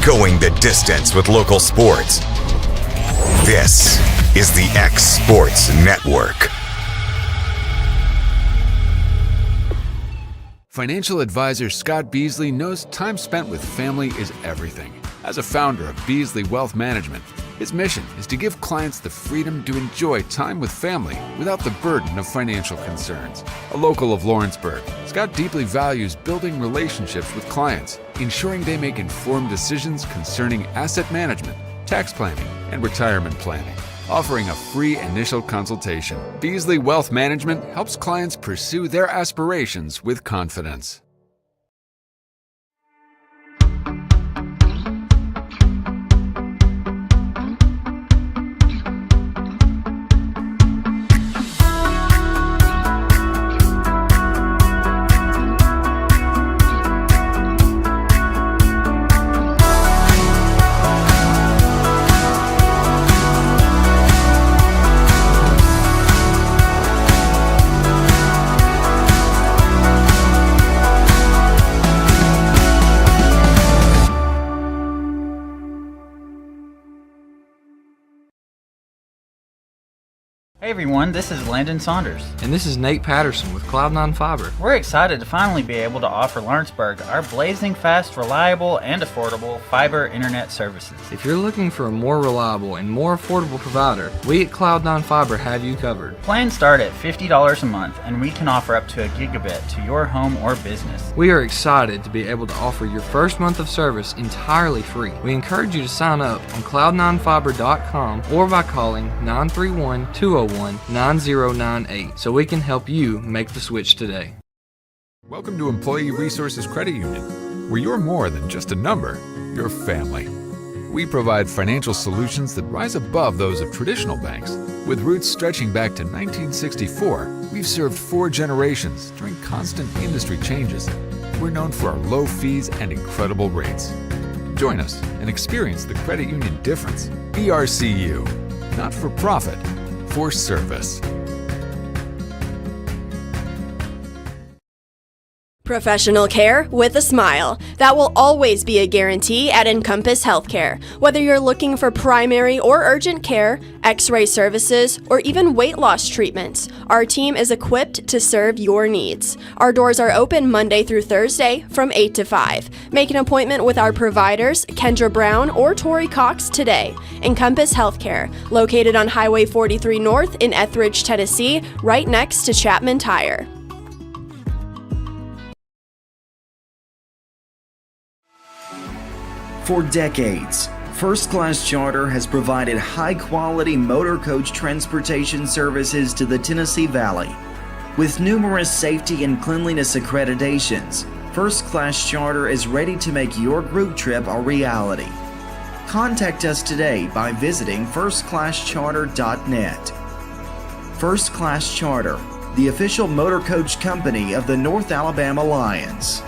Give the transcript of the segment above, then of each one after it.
going the distance with local sports. This is the X Sports Network. Financial advisor Scott Beasley knows time spent with family is everything. As a founder of Beasley Wealth Management, his mission is to give clients the freedom to enjoy time with family without the burden of financial concerns. A local of Lawrenceburg, Scott deeply values building relationships with clients, ensuring they make informed decisions concerning asset management, tax planning, and retirement planning. Offering a free initial consultation, Beasley Wealth Management helps clients pursue their aspirations with confidence. Hey everyone, this is Landon Saunders. And this is Nate Patterson with Cloud9 Fiber. We're excited to finally be able to offer Lawrenceburg our blazing fast, reliable, and affordable fiber internet services. If you're looking for a more reliable and more affordable provider, we at Cloud9 Fiber have you covered. Plans start at $50 a month, and we can offer up to a gigabit to your home or business. We are excited to be able to offer your first month of service entirely free. We encourage you to sign up on cloud9fiber.com or by calling 931-201-9098 so we can help you make the switch today. Welcome to Employee Resources Credit Union, where you're more than just a number, you're family. We provide financial solutions that rise above those of traditional banks. With roots stretching back to 1964, we've served 4 generations during constant industry changes. We're known for our low fees and incredible rates. Join us and experience the credit union difference. ERCU, not for profit, for service. Professional care with a smile. That will always be a guarantee at Encompass Healthcare. Whether you're looking for primary or urgent care, x-ray services, or even weight loss treatments, our team is equipped to serve your needs. Our doors are open Monday through Thursday from 8 to 5. Make an appointment with our providers, Kendra Brown or Tori Cox, today. Encompass Healthcare, located on Highway 43 North in Etheridge, Tennessee, right next to Chapman Tire. For decades, First Class Charter has provided high-quality motor coach transportation services to the Tennessee Valley. With numerous safety and cleanliness accreditations, First Class Charter is ready to make your group trip a reality. Contact us today by visiting firstclasscharter.net. First Class Charter, the official motor coach company of the North Alabama Lions.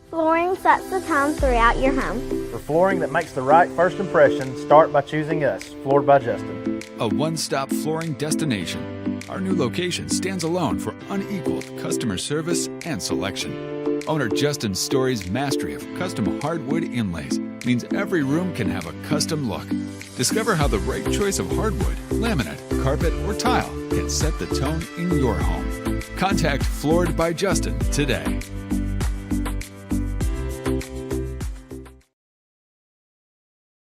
Flooring sets the tone throughout your home. For flooring that makes the right first impression, start by choosing us, Floored by Justin. A one-stop flooring destination. Our new location stands alone for unequaled customer service and selection. Owner Justin Story's mastery of custom hardwood inlays means every room can have a custom look. Discover how the right choice of hardwood, laminate, carpet, or tile can set the tone in your home. Contact Floored by Justin today.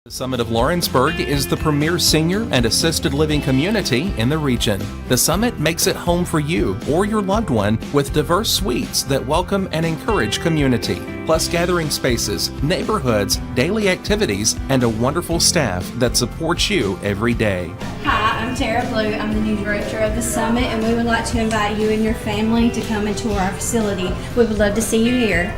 The Summit of Lawrenceburg is the premier senior and assisted living community in the region. The Summit makes it home for you or your loved one with diverse suites that welcome and encourage community, plus gathering spaces, neighborhoods, daily activities, and a wonderful staff that supports you every day. Hi, I'm Tara Blue. I'm the new director of the Summit, and we would like to invite you and your family to come and tour our facility. We would love to see you here.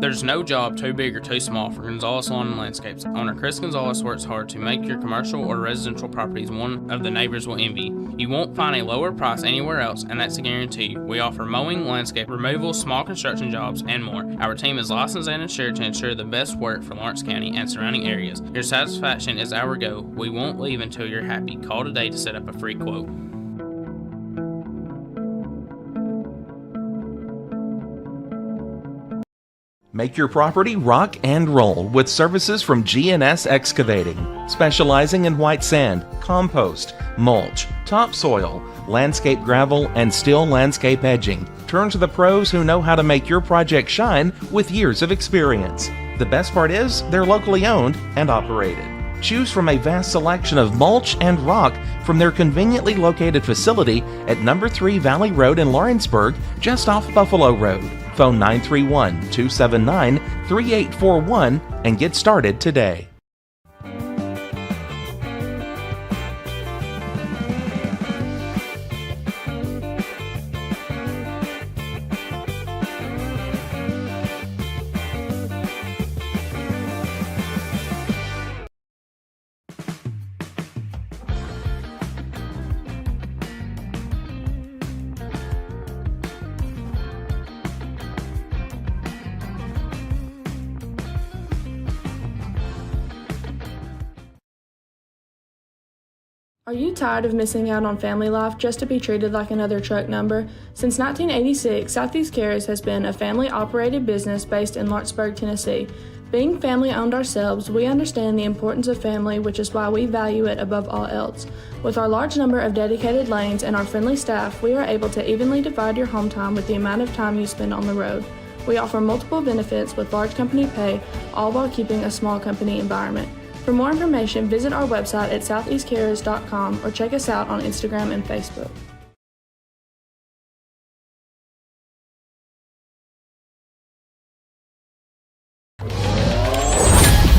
There's no job too big or too small for Gonzalez Lawn and Landscapes. Owner Chris Gonzalez works hard to make your commercial or residential properties one of the neighbors will envy. You won't find a lower price anywhere else, and that's a guarantee. We offer mowing, landscape removal, small construction jobs, and more. Our team is licensed and insured to ensure the best work for Lawrence County and surrounding areas. Your satisfaction is our goal. We won't leave until you're happy. Call today to set up a free quote. Make your property rock and roll with services from G&S Excavating, specializing in white sand, compost, mulch, topsoil, landscape gravel, and steel landscape edging. Turn to the pros who know how to make your project shine with years of experience. The best part is they're locally owned and operated. Choose from a vast selection of mulch and rock from their conveniently located facility at number 3 Valley Road in Lawrenceburg, just off Buffalo Road. Phone 931-279-3841 and get started today. Are you tired of missing out on family life just to be treated like another truck number? Since 1986, Southeast Cares has been a family-operated business based in Lawrenceburg, Tennessee. Being family-owned ourselves, we understand the importance of family, which is why we value it above all else. With our large number of dedicated lanes and our friendly staff, we are able to evenly divide your home time with the amount of time you spend on the road. We offer multiple benefits with large company pay, all while keeping a small company environment. For more information, visit our website at southeastcarriers.com or check us out on Instagram and Facebook.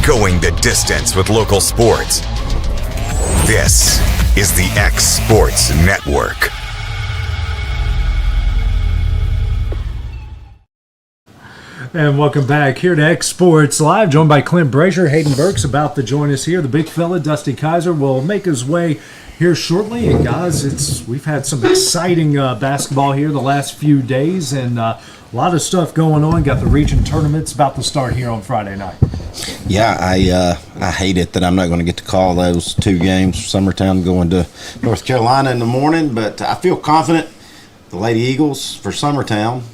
Going the distance with local sports. This is the X Sports Network. And welcome back here to X Sports Live, joined by Clint Brazier. Hayden Burke's about to join us here. The big fella, Dusty Kaiser, will make his way here shortly. And guys, we've had some exciting basketball here the last few days, and a lot of stuff going on. Got the region tournaments about to start here on Friday night. Yeah, I hate it that I'm not going to get to call those two games for Summertown going to North Carolina in the morning, but I feel confident. The Lady Eagles for Summertown,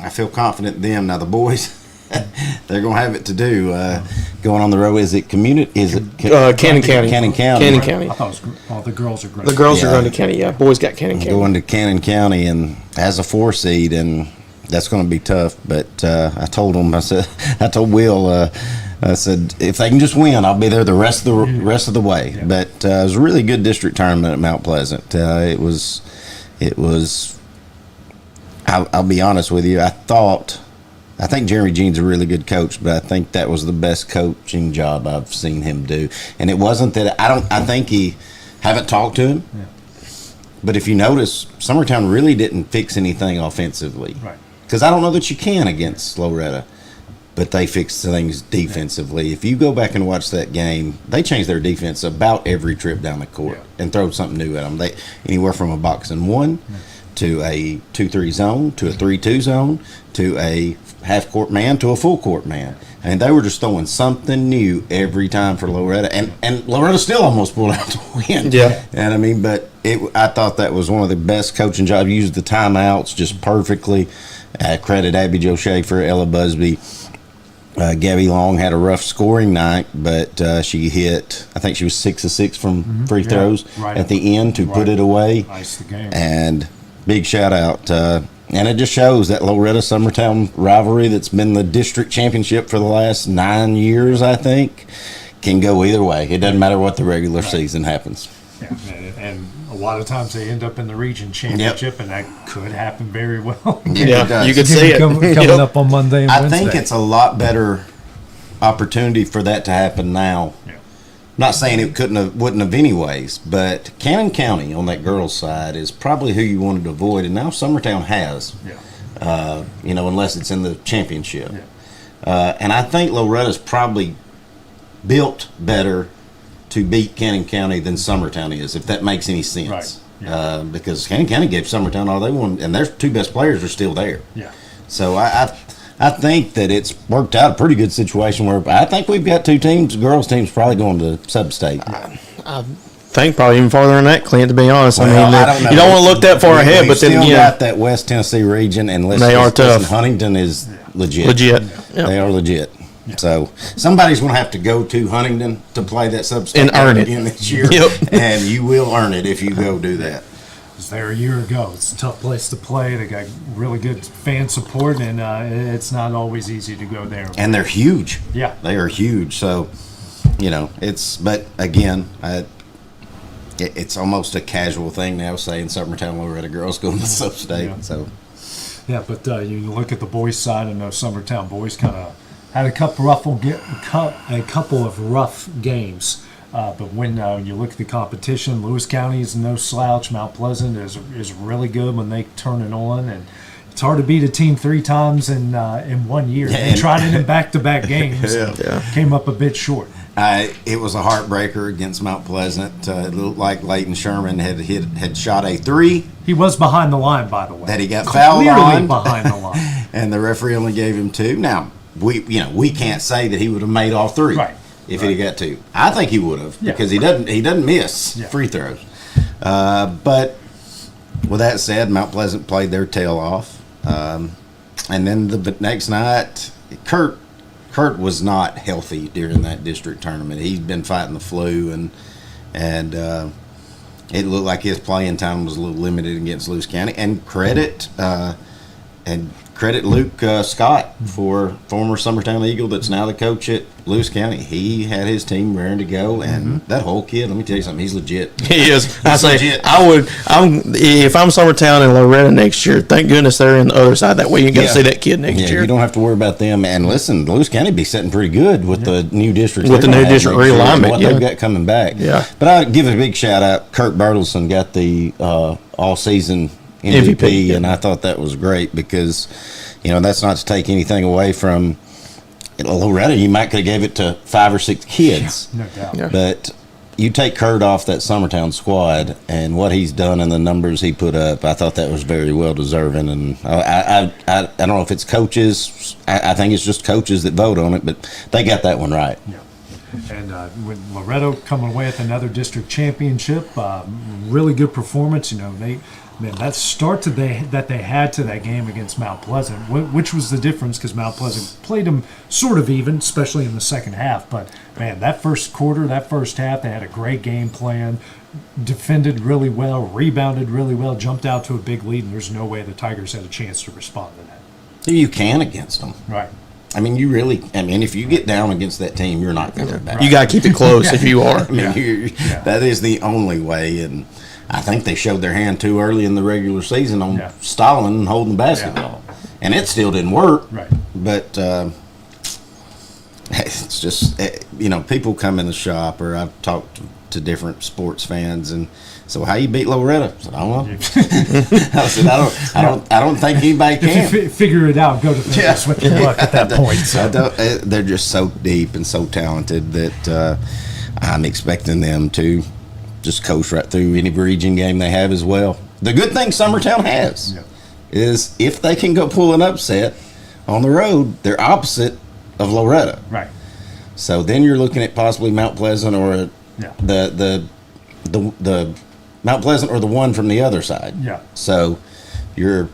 I feel confident in them. Now the boys, they're going to have it to do. Going on the road, is it community? Is it Cannon County? Cannon County. Cannon County. I thought it was, the girls are great. The girls are going to Cannon. Yeah, boys got Cannon County. Going to Cannon County and as a 4 seed, and that's going to be tough. But I told them, I told Will, I said if they can just win, I'll be there the rest of the way. Yeah. But it was a really good district tournament at Mount Pleasant. It was. I'll be honest with you. I think Jeremy Jean's a really good coach, but I think that was the best coaching job I've seen him do. And it wasn't that I think he haven't talked to him. Yeah. But if you notice, Summertown really didn't fix anything offensively. Right. Because I don't know that you can against Loretta, but they fixed things defensively. Yeah. If you go back and watch that game, they changed their defense about every trip down the court and throw something new at them. They anywhere from a box and one. Yeah. To a 2-3 zone, to a 3-2 zone, to a half-court man, to a full-court man. And they were just throwing something new every time for Loretta. And Loretta still almost pulled out the win. Yeah. And I mean, but I thought that was one of the best coaching jobs. Used the timeouts just perfectly. Credit Abby Jo Schaefer, Ella Busby. Gabby Long had a rough scoring night, but she hit, I think she was 6 of 6 from free throws at the end to put it away. Iced the game. And big shout out. And it just shows that Loretta Summertown rivalry that's been the district championship for the last 9 years, I think, can go either way. It doesn't matter what the regular season happens. Yeah, and a lot of times they end up in the region championship, and that could happen very well. Yeah, you could see it coming up on Monday and Wednesday. I think it's a lot better opportunity for that to happen now. Yeah. Not saying it wouldn't have anyways, but Cannon County on that girls' side is probably who you wanted to avoid, and now Summertown has. Yeah. Unless it's in the championship. Yeah. And I think Loretta's probably built better to beat Cannon County than Summertown is, if that makes any sense. Right. Yeah. Because Cannon County gave Summertown all they wanted, and their two best players are still there. Yeah. So I think that it's worked out a pretty good situation where I think we've got two teams, girls teams probably going to sub-state. I think probably even farther than that, Clint, to be honest. Well, I don't know. You don't want to look that far ahead, but then got that West Tennessee region, and they are tough. Huntington is legit. Yep. They are legit. So somebody's going to have to go to Huntington to play that sub-state And earn it again this year. Yep. And you will earn it if you go do that. I was there a year ago. It's a tough place to play. They got really good fan support, and it's not always easy to go there. And they're huge. Yeah. They are huge. So, but again, it's almost a casual thing now saying Summertown Loretta girls going to sub-state. Yeah. So, yeah, but you look at the boys' side, and those Summertown boys kind of had a couple of rough games. But when you look at the competition, Lewis County is no slouch. Mount Pleasant is really good when they turn it on, and it's hard to beat a team 3 times in 1 year. They tried it in back-to-back games. Came up a bit short. It was a heartbreaker against Mount Pleasant. It looked like Leighton Sherman had shot a 3. He was behind the line, by the way. That he got fouled on. Clearly behind the line. And the referee only gave him 2. Now, we can't say that he would have made all 3. Right. If he'd got 2. I think he would have because he doesn't miss free throws. But with that said, Mount Pleasant played their tail off. And then the next night, Kurt was not healthy during that district tournament. He'd been fighting the flu, and it looked like his playing time was a little limited against Lewis County. And credit Luke Scott, for former Summertown Eagle that's now the coach at Lewis County. He had his team ready to go, and that whole kid, let me tell you something, he's legit. He is. He's legit. If I'm Summertown and Loretta next year, thank goodness they're in the other side. That way you can see that kid next year. You don't have to worry about them. And listen, Lewis County be sitting pretty good with the new district. With the new district realignment, what they've got coming back. Yeah. But I give a big shout out. Kurt Bertelson got the all-season MVP, and I thought that was great because, that's not to take anything away from Loretta. You might could have gave it to 5 or 6 kids. No doubt. Yeah. But you take Kurt off that Summertown squad, and what he's done and the numbers he put up, I thought that was very well deserving. And I don't know if it's coaches. I think it's just coaches that vote on it, but they got that one right. Yeah. And with Loretto coming away with another district championship, really good performance. That start that they had to that game against Mount Pleasant, which was the difference because Mount Pleasant played them sort of even, especially in the second half. But, man, that first quarter, that first half, they had a great game plan, defended really well, rebounded really well, jumped out to a big lead, and there's no way the Tigers had a chance to respond to that. You can against them. Right. If you get down against that team, you're not coming back. You got to keep it close if you are. That is the only way. And I think they showed their hand too early in the regular season on stalling and holding the basketball. And it still didn't work. Right. But it's just, people come in the shop, or I've talked to different sports fans, and so how you beat Loretta? I said, I don't know. I said, I don't think anybody can. If you figure it out, go to Vegas with your luck at that point. So. They're just so deep and so talented that I'm expecting them to just coast right through any region game they have as well. The good thing Summertown has is if they can go pull an upset on the road, they're opposite of Loretta. Right. So then you're looking at possibly Mount Pleasant or the Mount Pleasant or the one from the other side. Yeah. So you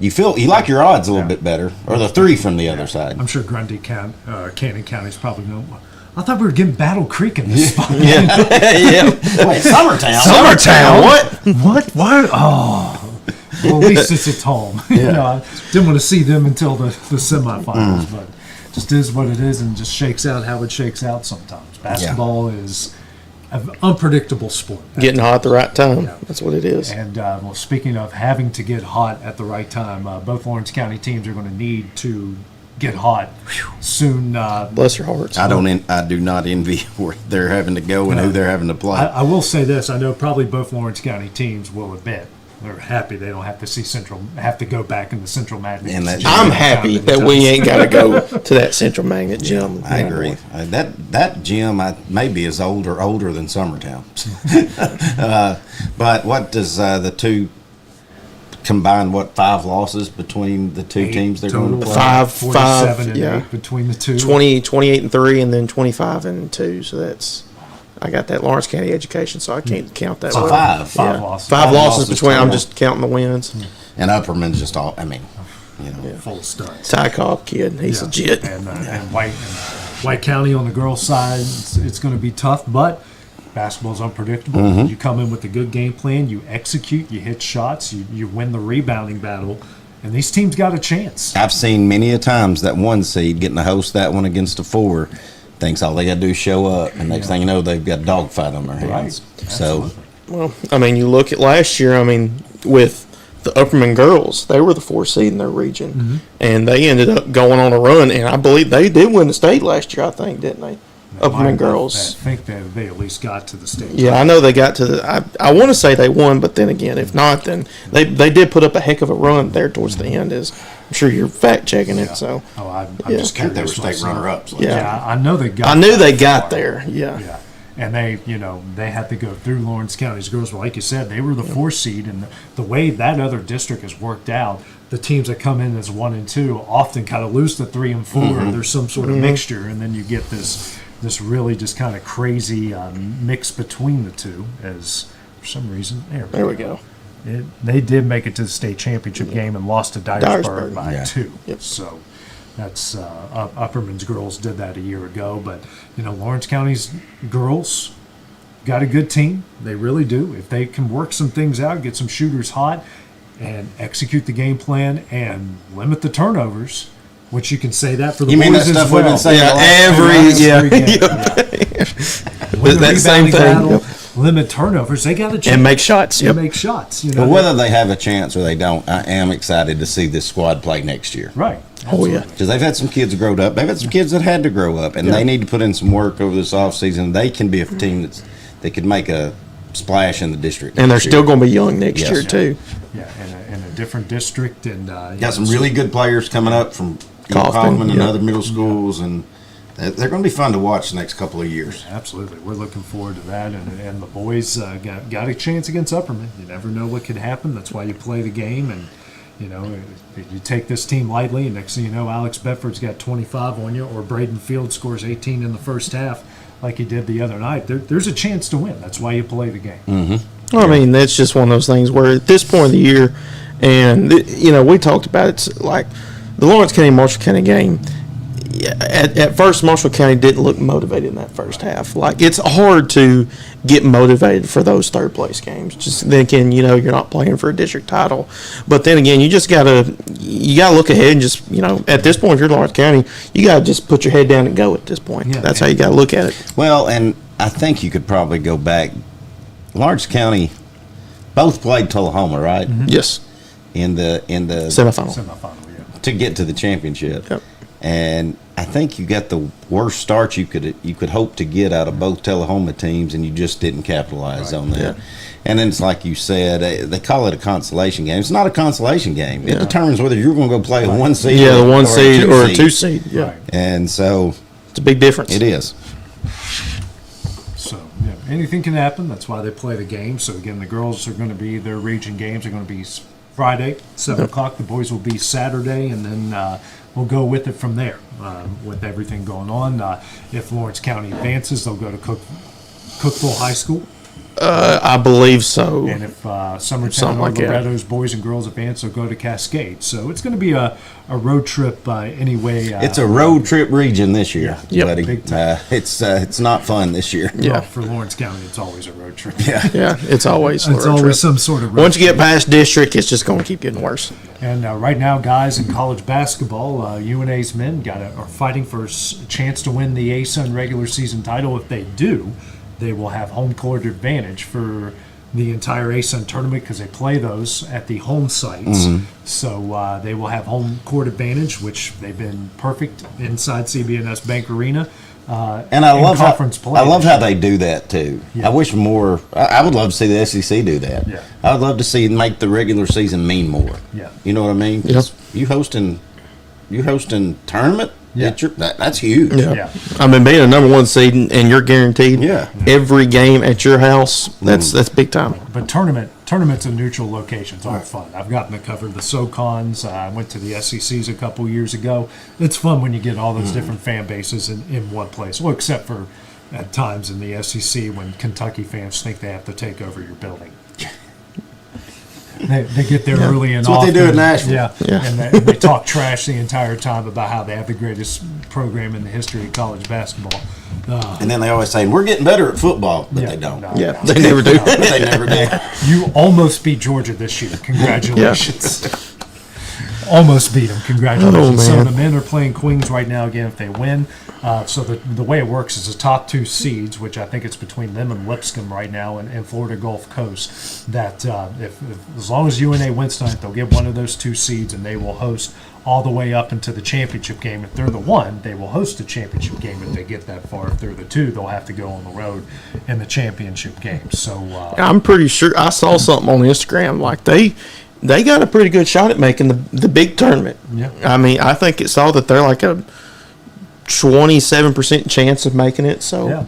like your odds a little bit better, or the 3 from the other side. I'm sure Grundy County, Cannon County's probably going. I thought we were getting Battle Creek in this spot. Wait, Summertown. What? Why? Oh. Well, at least it's at home. I didn't want to see them until the semifinals, but just is what it is, and just shakes out how it shakes out sometimes. Basketball is an unpredictable sport. Getting hot at the right time. That's what it is. And speaking of having to get hot at the right time, both Lawrence County teams are going to need to get hot soon. Bless your hearts. I do not envy where they're having to go and who they're having to play. I will say this: I know probably both Lawrence County teams will admit they're happy they don't have to see have to go back in the Central Magnet. I'm happy that we ain't got to go to that Central Magnet gym. I agree. That gym may be as old or older than Summertown. But what does the two combine? 5 losses between the two teams they're going to play? 47 and 8 between the two. 28-3, and then 25-2. So that's. I got that Lawrence County education, so I can't count that. So 5 losses. 5 losses between. I'm just counting the wins. And Upperman's just full of studs. Ty Cobb kid, he's legit. And White County on the girls' side, it's going to be tough, but basketball's unpredictable. Mm-hmm. You come in with a good game plan, you execute, you hit shots, you win the rebounding battle, and these teams got a chance. I've seen many a times that 1 seed getting to host that one against a 4 thinks all they got to do is show up, and next thing you know, they've got a dogfight on their hands. Right. So, well, I mean, you look at last year. I mean, with the Upperman girls, they were the 4 seed in their region, and they ended up going on a run. And I believe they did win the state last year. I think, didn't they? Upperman girls. I think they at least got to the state. Yeah, I know they got to the. I want to say they won, but then again, if not, then they did put up a heck of a run there towards the end. As I'm sure you're fact checking it. So. I'm just curious. They were state runner-ups. I know they got. I knew they got there. Yeah. And they had to go through Lawrence County's girls. Well, like you said, they were the 4 seed, and the way that other district has worked out, the teams that come in as 1 and 2 often kind of lose to 3 and 4. Mm-hmm. There's some sort of mixture, and then you get this really just kind of crazy mix between the two. As for some reason, there we go. They did make it to the state championship game and lost to Dyersburg by 2. Yep. So. That's Upperman's girls did that a year ago, but Lawrence County's girls got a good team. They really do. If they can work some things out, get some shooters hot, and execute the game plan and limit the turnovers, which you can say that for the boys as well. We've been saying With that same thing. Battle, limit turnovers. They got a chance. And make shots. And make shots. But whether they have a chance or they don't, I am excited to see this squad play next year. Right. Oh, yeah. Because they've had some kids grown up. They've had some kids that had to grow up, and they need to put in some work over this offseason. They can be a team that could make a splash in the district. And they're still going to be young next year, too. Yeah, in a different district. And got some really good players coming up from Kaufman and other middle schools, and they're going to be fun to watch the next couple of years. Absolutely. We're looking forward to that. And the boys got a chance against Upperman. You never know what could happen. That's why you play the game. And you take this team lightly, and next thing you know, Alex Bedford's got 25 on you, or Braden Field scores 18 in the first half like he did the other night. There's a chance to win. That's why you play the game. Mm-hmm. Well, I mean, that's just one of those things where at this point of the year, and, we talked about it's like the Lawrence County-Marshall County game, at first, Marshall County didn't look motivated in that first half. Like, it's hard to get motivated for those third-place games. Just thinking, you're not playing for a district title. But then again, you gotta look ahead and just, at this point, if you're Lawrence County, you gotta just put your head down and go at this point. Yeah, that's how you gotta look at it. Well, and I think you could probably go back. Lawrence County both played Tullahoma, right? Mm-hmm. Yes. In the semifinal, to get to the championship. Yep. And I think you got the worst start you could hope to get out of both Tullahoma teams, and you just didn't capitalize on that. Yeah. And then it's like you said, they call it a consolation game. It's not a consolation game. It determines whether you're going to go play a 1 seed, the 1 seed or a 2 seed. Yeah. Right. And so it's a big difference. It is. So anything can happen. That's why they play the game. So again, the girls are going to be their region games are going to be Friday, 7 o'clock. The boys will be Saturday, and then we'll go with it from there with everything going on. If Lawrence County advances, they'll go to Cookville High School. I believe so. And if Summertown or Loretto's boys and girls advance, they'll go to Cascade. So it's going to be a road trip anyway. It's a road trip region this year, buddy. Big time. It's not fun this year. Yeah, well, for Lawrence County, it's always a road trip. Yeah, it's always some sort of road Once you get past district, it's just going to keep getting worse. And right now, guys, in college basketball, UNA's men are fighting for a chance to win the ASUN regular season title. If they do, they will have home court advantage for the entire ASUN tournament because they play those at the home sites. Mm-hmm. So they will have home court advantage, which they've been perfect inside CB&S Bank Arena. And I love how they do that too. Yeah. I wish more. I would love to see the SEC do that. Yeah. I would love to see make the regular season mean more. Yeah. You know what I mean? Yeah. You hosting tournament. Yeah. That's huge. Yeah. I mean, being a number 1 seed and you're guaranteed every game at your house, that's big time. But tournaments in neutral locations are fun. I've gotten to cover the SoCons. I went to the SECs a couple years ago. It's fun when you get all those different fan bases in one place. Well, except for at times in the SEC when Kentucky fans think they have to take over your building. They get there early and That's what they do in Nashville. Yeah. And they talk trash the entire time about how they have the greatest program in the history of college basketball. And then they always say, we're getting better at football, but they don't. They never do. They never do. You almost beat Georgia this year. Congratulations. Almost beat them. Congratulations. Oh, man. So the men are playing Queens right now again if they win. So the way it works is the top two seeds, which I think it's between them and Lipscomb right now and Florida Gulf Coast, that if as long as UNA wins tonight, they'll get one of those two seeds and they will host all the way up into the championship game. If they're the one, they will host the championship game if they get that far. If they're the two, they'll have to go on the road in the championship game. So I'm pretty sure I saw something on Instagram like they got a pretty good shot at making the big tournament. Yeah. I mean, I think it saw that they're like a 27% chance of making it. So, yeah,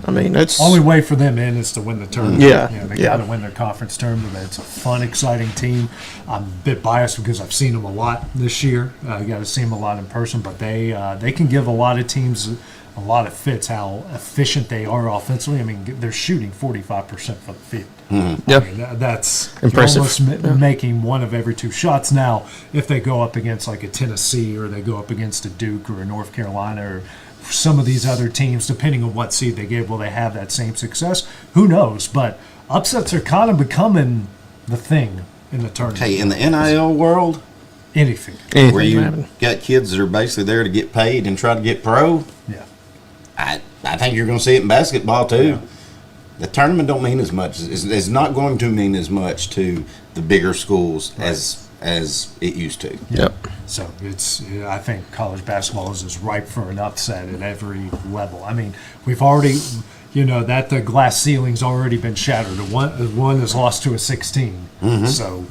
I mean, it's only way for them in is to win the tournament. Yeah, they got to win their conference tournament. It's a fun, exciting team. I'm a bit biased because I've seen them a lot this year. You got to see them a lot in person, but they can give a lot of teams a lot of fits. How efficient they are offensively. I mean, they're shooting 45% from the field. Mm-hmm. I mean, that's impressive. Almost making one of every two shots. Now, if they go up against like a Tennessee or they go up against a Duke or a North Carolina or some of these other teams, depending on what seed they give, will they have that same success? Who knows? But upsets are kind of becoming the thing in the tournament. Hey, in the NIL world, anything where you got kids that are basically there to get paid and try to get pro. Yeah, I think you're going to see it in basketball too. Yeah. The tournament don't mean as much. It's not going to mean as much to the bigger schools as it used to. Yep. So I think college basketball is ripe for an upset at every level. I mean, we've already, that the glass ceiling's already been shattered. One is lost to a 16. Mm-hmm. So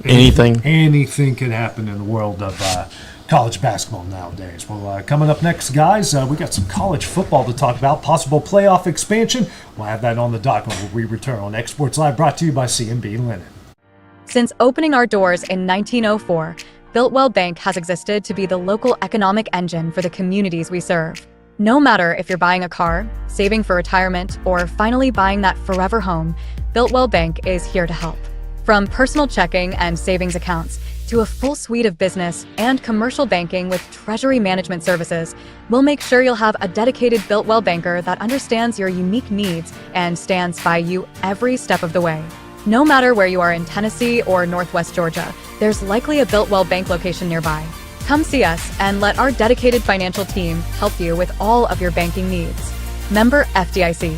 anything can happen in the world of college basketball nowadays. Well, coming up next, guys, we got some college football to talk about, possible playoff expansion. We'll have that on the docket when we return on Exports Live, brought to you by C&B Linen. Since opening our doors in 1904, Builtwell Bank has existed to be the local economic engine for the communities we serve. No matter if you're buying a car, saving for retirement, or finally buying that forever home, Builtwell Bank is here to help. From personal checking and savings accounts to a full suite of business and commercial banking with treasury management services, we'll make sure you'll have a dedicated Builtwell banker that understands your unique needs and stands by you every step of the way. No matter where you are in Tennessee or Northwest Georgia, there's likely a Builtwell Bank location nearby. Come see us and let our dedicated financial team help you with all of your banking needs. Member FDIC.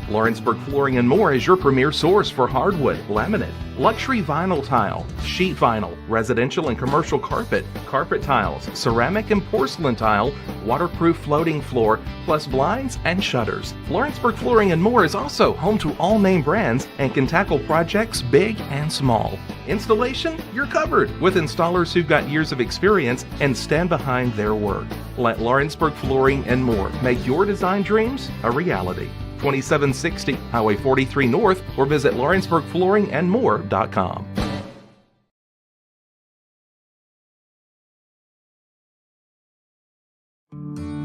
Lawrenceburg Flooring and More is your premier source for hardwood, laminate, luxury vinyl tile, sheet vinyl, residential and commercial carpet, carpet tiles, ceramic and porcelain tile, waterproof floating floor, plus blinds and shutters. Lawrenceburg Flooring and More is also home to all name brands and can tackle projects big and small. Installation? You're covered with installers who've got years of experience and stand behind their work. Let Lawrenceburg Flooring and More make your design dreams a reality. 2760 Highway 43 North, or visit LawrenceburgFlooringandMore.com.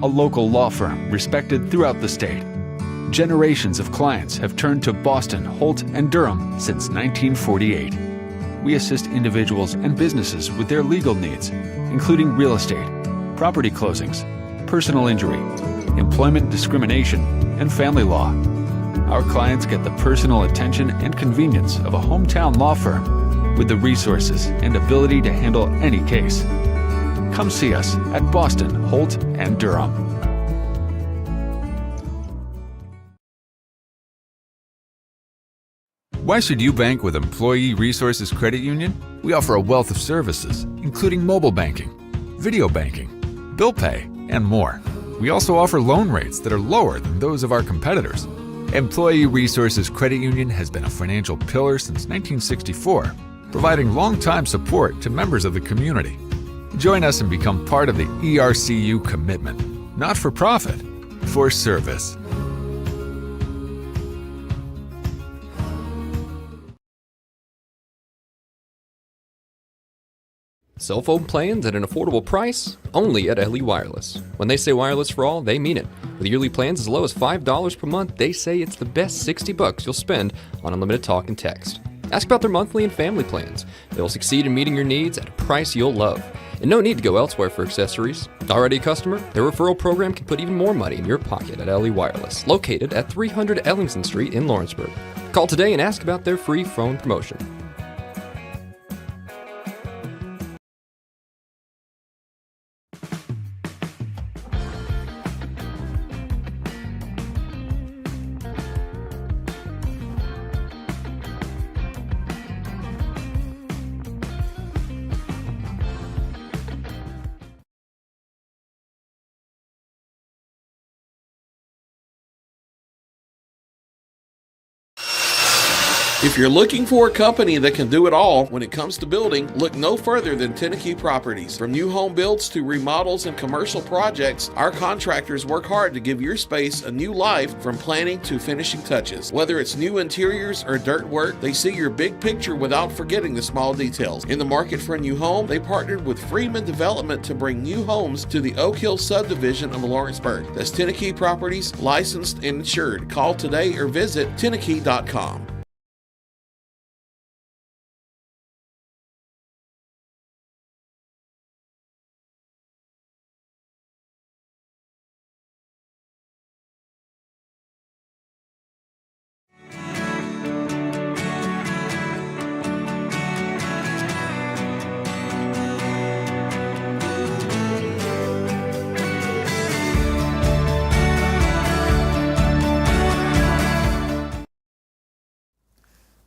A local law firm respected throughout the state. Generations of clients have turned to Boston, Holt, and Durham since 1948. We assist individuals and businesses with their legal needs, including real estate, property closings, personal injury, employment discrimination, and family law. Our clients get the personal attention and convenience of a hometown law firm with the resources and ability to handle any case. Come see us at Boston, Holt, and Durham. Why should you bank with Employee Resources Credit Union? We offer a wealth of services, including mobile banking, video banking, bill pay, and more. We also offer loan rates that are lower than those of our competitors. Employee Resources Credit Union has been a financial pillar since 1964, providing long-time support to members of the community. Join us and become part of the ERCU commitment, not for profit, for service. Cell phone plans at an affordable price? Only at LE Wireless. When they say wireless for all, they mean it. With yearly plans as low as $5 per month, they say it's the best $60 you'll spend on unlimited talk and text. Ask about their monthly and family plans. They'll succeed in meeting your needs at a price you'll love. And no need to go elsewhere for accessories. Already a customer? Their referral program can put even more money in your pocket at LE Wireless, located at 300 Ellingson Street in Lawrenceburg. Call today and ask about their free phone promotion. If you're looking for a company that can do it all when it comes to building, look no further than Tenakee Properties. From new home builds to remodels and commercial projects, our contractors work hard to give your space a new life from planning to finishing touches. Whether it's new interiors or dirt work, they see your big picture without forgetting the small details. In the market for a new home, they partnered with Freeman Development to bring new homes to the Oak Hill subdivision of Lawrenceburg. That's Tenakee Properties, licensed and insured. Call today or visit Tenakee.com.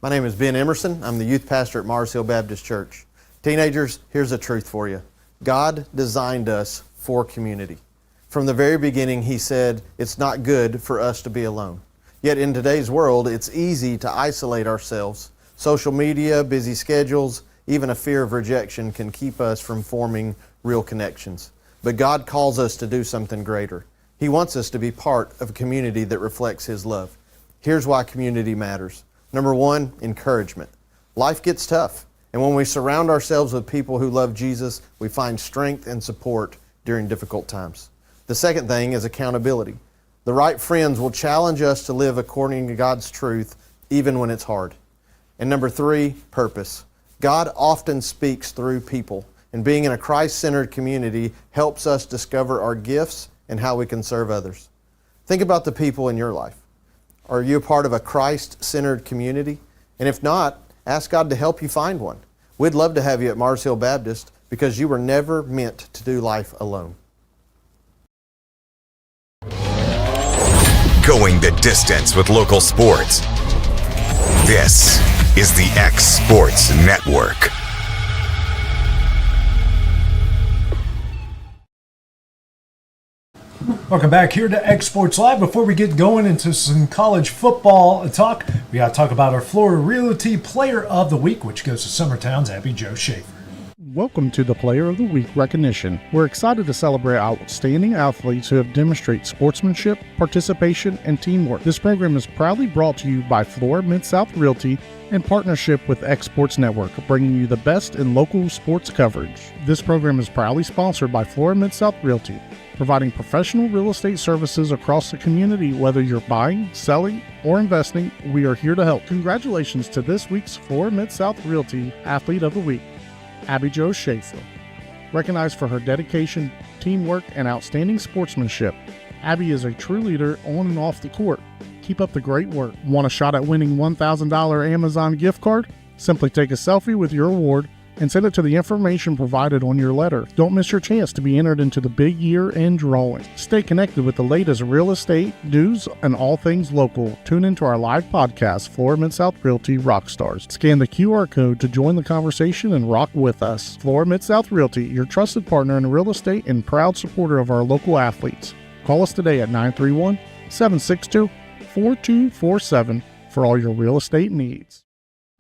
My name is Ben Emerson. I'm the youth pastor at Mars Hill Baptist Church. Teenagers, here's the truth for you. God designed us for community. From the very beginning, He said it's not good for us to be alone. Yet in today's world, it's easy to isolate ourselves. Social media, busy schedules, even a fear of rejection can keep us from forming real connections. But God calls us to do something greater. He wants us to be part of a community that reflects His love. Here's why community matters. Number one, encouragement. Life gets tough, and when we surround ourselves with people who love Jesus, we find strength and support during difficult times. The second thing is accountability. The right friends will challenge us to live according to God's truth, even when it's hard. And number three, purpose. God often speaks through people, and being in a Christ-centered community helps us discover our gifts and how we can serve others. Think about the people in your life. Are you a part of a Christ-centered community? And if not, ask God to help you find one. We'd love to have you at Mars Hill Baptist because you were never meant to do life alone. Going the distance with local sports. This is the X Sports Network. Welcome back here to X Sports Live. Before we get going into some college football talk, we got to talk about our Florida Realty Player of the Week, which goes to Summertown's Abby Jo Schaefer. Welcome to the Player of the Week recognition. We're excited to celebrate outstanding athletes who have demonstrated sportsmanship, participation, and teamwork. This program is proudly brought to you by Florida Mid-South Realty in partnership with X Sports Network, bringing you the best in local sports coverage. This program is proudly sponsored by Florida Mid-South Realty, providing professional real estate services across the community. Whether you're buying, selling, or investing, we are here to help. Congratulations to this week's Florida Mid-South Realty Athlete of the Week, Abby Jo Schaefer. Recognized for her dedication, teamwork, and outstanding sportsmanship, Abby is a true leader on and off the court. Keep up the great work. Want a shot at winning $1,000 Amazon gift card? Simply take a selfie with your award and send it to the information provided on your letter. Don't miss your chance to be entered into the big year-end drawing. Stay connected with the latest real estate, news, and all things local. Tune into our live podcast, Florida Mid-South Realty Rockstars. Scan the QR code to join the conversation and rock with us. Florida Mid-South Realty, your trusted partner in real estate and proud supporter of our local athletes. Call us today at 931-762-4247 for all your real estate needs.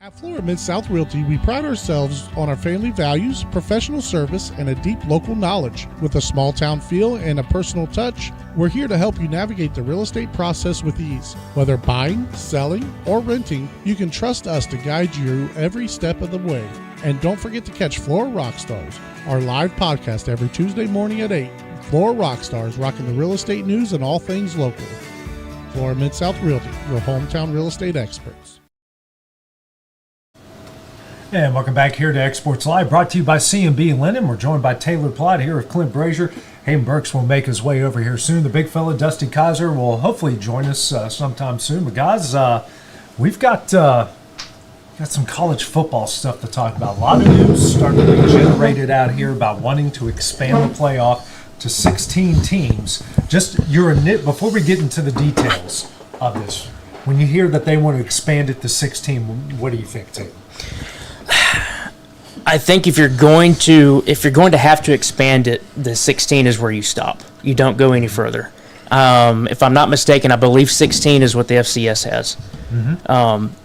At Florida Mid-South Realty, we pride ourselves on our family values, professional service, and a deep local knowledge. With a small town feel and a personal touch, we're here to help you navigate the real estate process with ease. Whether buying, selling, or renting, you can trust us to guide you every step of the way. And don't forget to catch Florida Rockstars, our live podcast every Tuesday morning at 8. Florida Rockstars, rocking the real estate news and all things local. Florida Mid-South Realty, your hometown real estate experts. And welcome back here to Exports Live, brought to you by C&B Linen. We're joined by Taylor Plott here with Clint Brazier. Hayden Burks will make his way over here soon. The big fella, Dusty Kaiser, will hopefully join us sometime soon. But guys, we've got some college football stuff to talk about. A lot of news starting to be generated out here about wanting to expand the playoff to 16 teams. Just before we get into the details of this, when you hear that they want to expand it to 16, what do you think, Taylor? I think if you're going to have to expand it, the 16 is where you stop. You don't go any further. If I'm not mistaken, I believe 16 is what the FCS has.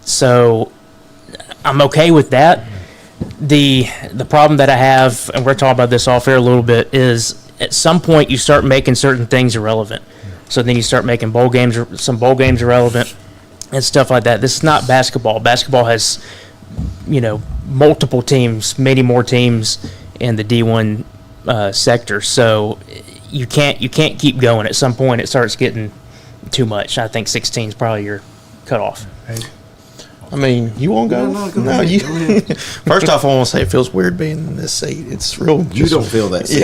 So I'm okay with that. The problem that I have, and we're talking about this off air a little bit, is at some point you start making certain things irrelevant. So then you start making some bowl games irrelevant and stuff like that. This is not basketball. Basketball has, multiple teams, many more teams in the D1 sector. So you can't keep going. At some point, it starts getting too much. I think 16 is probably your cutoff. I mean, you won't go? No, you. First off, I want to say it feels weird being in this seat. It's real. You don't feel that seat.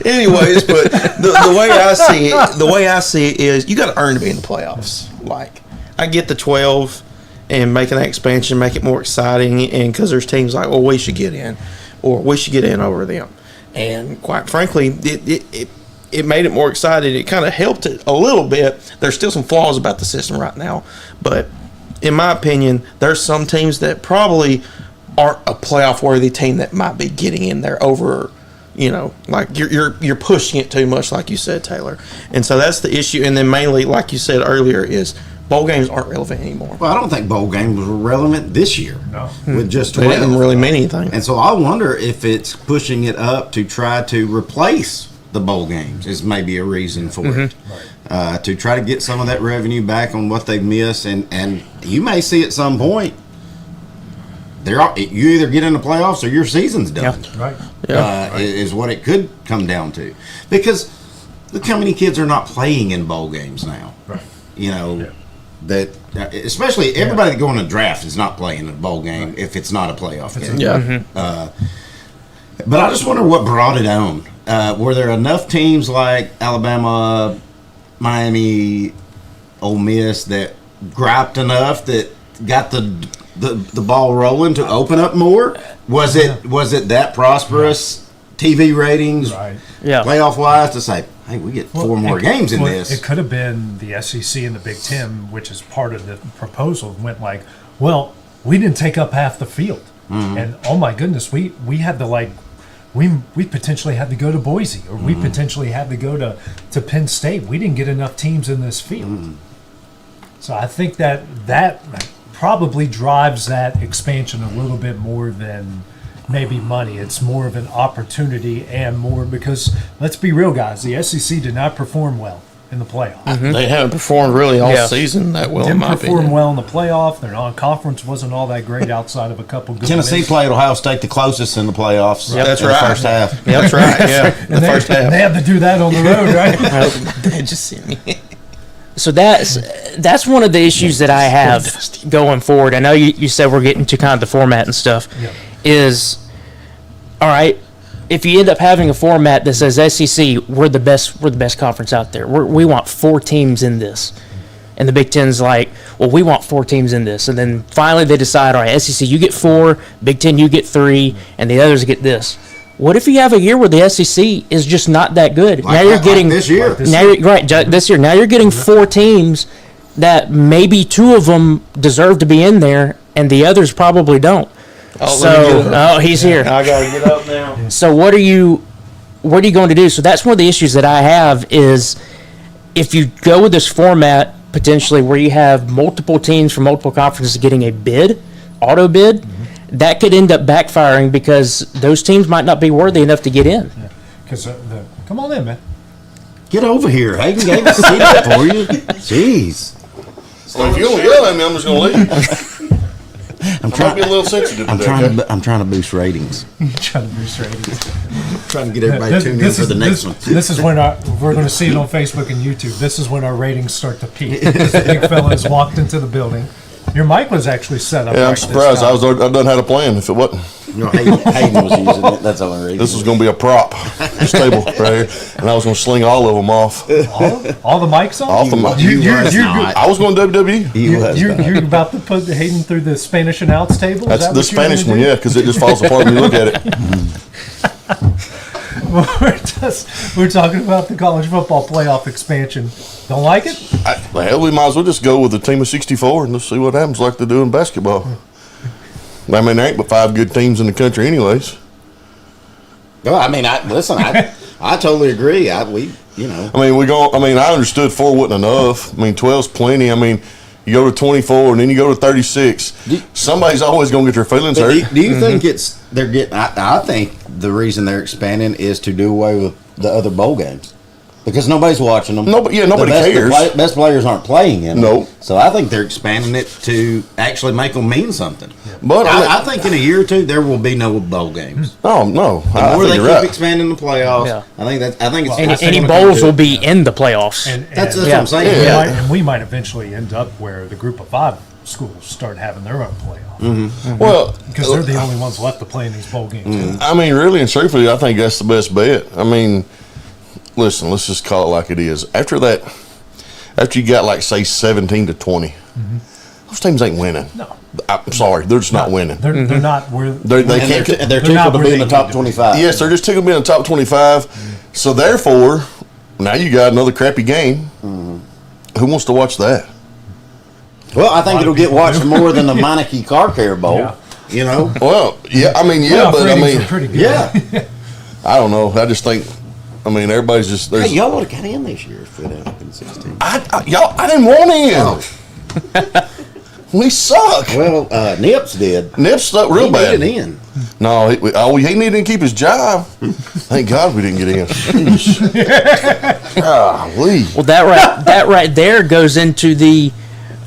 Anyways, but the way I see it is you got to earn to be in the playoffs. Like, I get the 12 and making that expansion, make it more exciting, and because there's teams like, well, we should get in, or we should get in over them. And quite frankly, it made it more exciting. It kind of helped it a little bit. There's still some flaws about the system right now, but in my opinion, there's some teams that probably aren't a playoff-worthy team that might be getting in there over, like you're pushing it too much, like you said, Taylor. And so that's the issue. And then mainly, like you said earlier, is bowl games aren't relevant anymore. Well, I don't think bowl games were relevant this year. No. With just 12. They didn't really mean anything. And so I wonder if it's pushing it up to try to replace the bowl games is maybe a reason for it. Right. To try to get some of that revenue back on what they've missed. And you may see at some point, you either get in the playoffs or your season's done. Yeah. Right. Is what it could come down to. Because look how many kids are not playing in bowl games now. Right. That especially everybody that going to draft is not playing in a bowl game if it's not a playoff game. But I just wonder what brought it on. Were there enough teams like Alabama, Miami, Ole Miss that griped enough that got the ball rolling to open up more? Was it that prosperous TV ratings, playoff wise, to say, hey, we get four more games in this? It could have been the SEC and the Big Ten, which is part of the proposal, went like, well, we didn't take up half the field. And oh my goodness, we had to we potentially had to go to Boise, or we potentially had to go to Penn State. We didn't get enough teams in this field. So I think that probably drives that expansion a little bit more than maybe money. It's more of an opportunity and more because, let's be real, guys, the SEC did not perform well in the playoff. They haven't performed really all season that well. Didn't perform well in the playoff. Their non-conference wasn't all that great outside of a couple good Tennessee wins. played Ohio State the closest in the playoffs. Yep. That's in right. The first half. Yep. That's right. Yeah, first half. They had to do that on the road, right? They just sent me. So that's one of the issues that I have going forward. I know you said we're getting to kind of the format and stuff. Is all right. If you end up having a format that says SEC, we're the best conference out there. We want 4 teams in this, and the Big Ten's like, well, we want 4 teams in this, and then finally they decide, all right, SEC, you get 4, Big Ten, you get 3, and the others get this. What if you have a year where the SEC is just not that good? Now you're getting this year. This year. Now you're getting 4 teams that maybe 2 of them deserve to be in there, and the others probably don't. He's here. I gotta get up now. So what are you going to do? So that's one of the issues that I have is if you go with this format potentially where you have multiple teams from multiple conferences getting a auto bid, that could end up backfiring because those teams might not be worthy enough to get in. Because come on in, man. Get over here. Hayden gave a seat up for you. Jeez. So if you don't yell at me, I'm just gonna leave. I'm trying to be a little sensitive. I'm trying to boost ratings. Trying to boost ratings. Trying to get everybody tuned in for the next one. This is when we're going to see it on Facebook and YouTube. This is when our ratings start to peak. The big fella has walked into the building. Your mic was actually set up. Yeah, I'm surprised. I done had a plan. If it wasn't, Hayden was using it. That's the only reason. This was going to be a prop stable right here, and I was going to sling all of them off. All the mics on? Off the mic. I was going WWE. You're about to put Hayden through the Spanish announce table? That's the Spanish one, yeah, because it just falls apart when you look at it. We're talking about the college football playoff expansion. Don't like it? Hell, we might as well just go with a team of 64 and let's see what happens like they do in basketball. I mean, there ain't but 5 good teams in the country anyways. No, I mean, I totally agree. I understood 4 wasn't enough. I mean, 12's plenty. I mean, you go to 24 and then you go to 36. Somebody's always going to get their feelings hurt. Do you think they're getting? I think the reason they're expanding is to do away with the other bowl games. Because nobody's watching them. Nobody cares. The best players aren't playing in them. No. So I think they're expanding it to actually make them mean something. Yeah. But I think in a year or two there will be no bowl games. Oh no! The more they keep expanding the playoffs, I think it's any bowls will be in the playoffs. That's what I'm saying. And we might eventually end up where the group of 5 schools start having their own playoff. Mm-hmm. Well, because they're the only ones left to play in these bowl games. I mean, really and truthfully, I think that's the best bet. I mean. Listen, let's just call it like it is. After you got like say 17 to 20, those teams ain't winning. No, I'm sorry, they're just not winning. They're not where they can't. They're tickled to be in the top 25. Yes, they're just tickled to be in the top 25. So therefore, now you got another crappy game. Who wants to watch that? Well, I think it'll get watched more than the Meineke Car Care Bowl. Yeah. You know. Well, yeah. I mean, yeah, but I mean, yeah. I don't know. I just think. I mean, everybody's just. Hey, y'all would have got in this year if it had been 16. I didn't want in. Oh. We suck. Well, Nips did. Nips stuck real bad. He needed in. No, he needed to keep his job. Thank God we didn't get in. Golly. Well, that right there goes into the.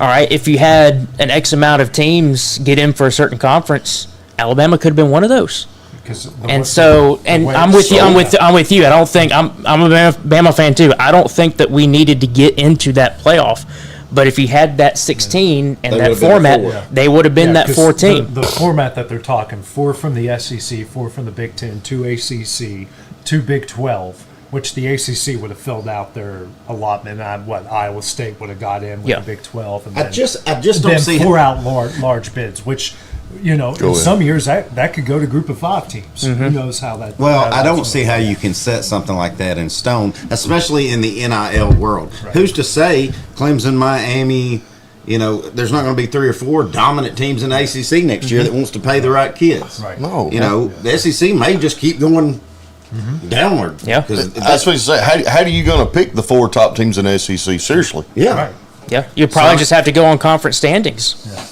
All right, if you had an X amount of teams get in for a certain conference, Alabama could have been one of those. I'm with you. I'm with you. I don't think I'm a Bama fan too. I don't think that we needed to get into that playoff. But if you had that 16 and that format, they would have been that 4 team. The format that they're talking, 4 from the SEC, 4 from the Big Ten, 2 ACC, 2 Big 12, which the ACC would have filled out their allotment. Iowa State would have got in with the Big 12. And I just don't see 4 out large bids, which. In some years that could go to group of 5 teams. Who knows how that? Well, I don't see how you can set something like that in stone, especially in the NIL world. Right. Who's to say Clemson, Miami? There's not going to be 3 or 4 dominant teams in the ACC next year that wants to pay the right kids. Right. No. The SEC may just keep going downward. Yeah. That's what you say. How are you going to pick the 4 top teams in the SEC? Seriously. Yeah. Right. Yeah. You probably just have to go on conference standings. Yeah.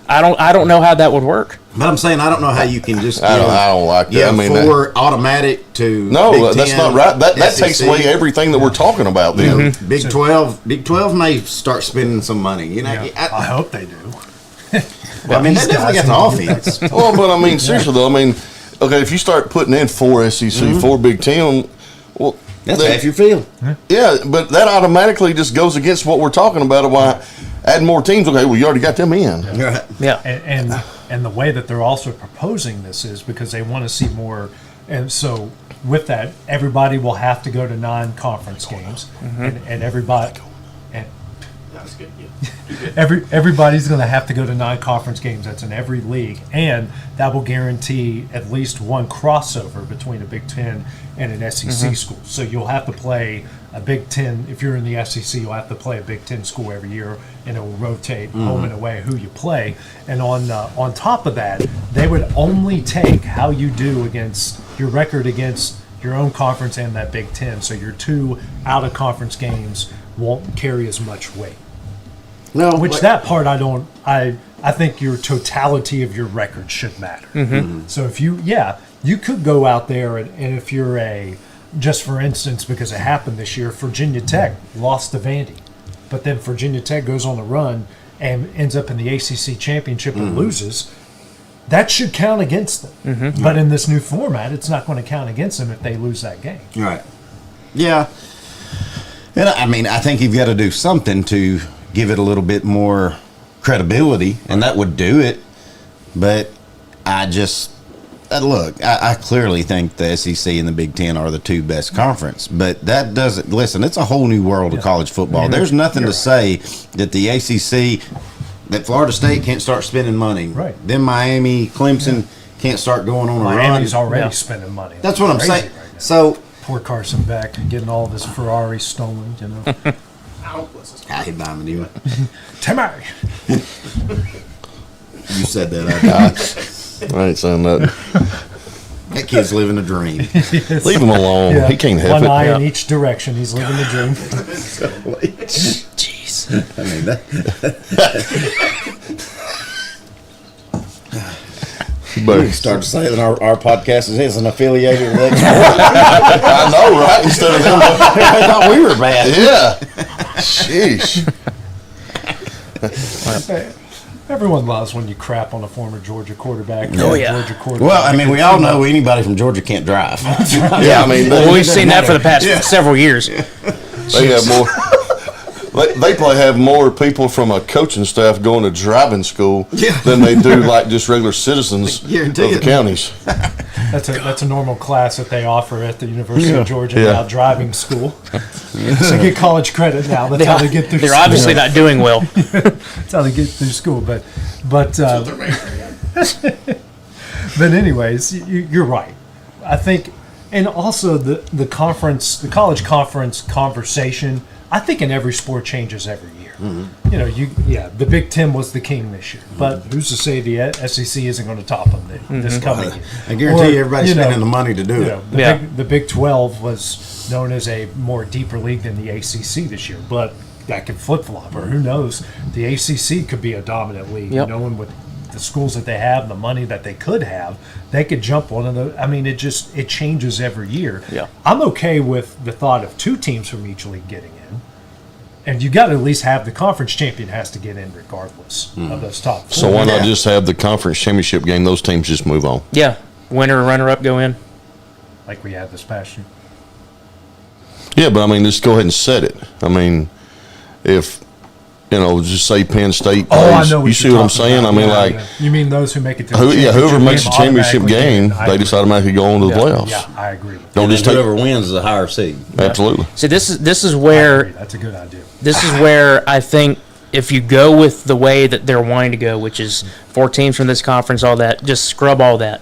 I don't know how that would work. But I'm saying I don't know how you can just. I don't like that. I mean, 4 automatic to. No, Big that's 10, not right. That takes away everything that we're talking about. Then Big 12 may start spending some money. I hope they do. I mean, they definitely got the offense. Well, but I mean, seriously though, I mean, okay, if you start putting in 4 SEC, 4 Big 10, well. That's half your field. Yeah, but that automatically just goes against what we're talking about. Why add more teams? Okay, well, you already got them in. Yeah. And the way that they're also proposing this is because they want to see more. And so with that, everybody will have to go to non-conference games, and everybody. That's good. Everybody's going to have to go to non-conference games. That's in every league, and that will guarantee at least one crossover between a Big Ten and an SEC school. So you'll have to play a Big Ten. If you're in the SEC, you'll have to play a Big Ten school every year, and it will rotate home and away who you play. And on top of that, they would only take how you do against your record against your own conference and that Big Ten. So your 2 out-of-conference games won't carry as much weight. No, that part I think your totality of your record should matter. So if you could go out there and if you're just for instance, because it happened this year, Virginia Tech lost to Vandy, but then Virginia Tech goes on the run and ends up in the ACC championship and loses, that should count against them. But in this new format, it's not going to count against them if they lose that game. Right. Yeah. And I mean, I think you've got to do something to give it a little bit more credibility, and that would do it. But I just look. I clearly think the SEC and the Big Ten are the two best conference, but that doesn't. Listen, it's a whole new world of college football. There's nothing to say that the ACC, that Florida State can't start spending money. Right. Then Miami, Clemson can't start going on a run. Miami's already spending money. That's what I'm saying. Right now. So poor Carson Beck getting all of his Ferrari stolen. You know. I hate bombing you. Timmy. You said that. I ain't saying that. That kid's living a dream. Leave him alone. Yeah. He can't have One it. eye in each direction. He's living the dream. Jeez. I mean, But we start saying our podcast isn't affiliated with that. I know, right? Instead of I thought we were bad. Yeah. Sheesh. Everyone loves when you crap on a former Georgia quarterback. Oh, yeah. Georgia quarterback. Well, I mean, we all know anybody from Georgia can't drive. Yeah, I mean, We've seen that for the past several years. They have more. They probably have more people from a coaching staff going to driving school than they do like just regular citizens of the counties. That's a normal class that they offer at the University of Georgia now, driving school. So get college credit now. That's how they get through. They're obviously not doing well. That's how they get through school. But anyways, you're right. I think, and also the college conference conversation, I think in every sport changes every year. You know, the Big Ten was the king this year, but who's to say the SEC isn't going to top them this coming year? I guarantee everybody's spending the money to do it. The Big 12 was known as a more deeper league than the ACC this year, but that could flip-flop, or who knows? The ACC could be a dominant league, knowing with the schools that they have, the money that they could have, they could jump one of the. I mean, it changes every year. Yeah. I'm okay with the thought of 2 teams from each league getting in, and you got to at least have the conference champion has to get in regardless of those top 4. So why not just have the conference championship game? Those teams just move on. Yeah, winner or runner-up go in, like we had this past year. Yeah, but I mean, just go ahead and set it. I mean, if. Just say Penn State plays. I know. You see what I'm saying? About. I mean, you mean those who make it to the championship whoever makes the championship game, they just automatically go on to the playoffs. Yeah, I agree. Don't just whoever wins is a higher seed. Absolutely. So this is where that's a good idea. This is where I think if you go with the way that they're wanting to go, which is 4 teams from this conference, all that, just scrub all that.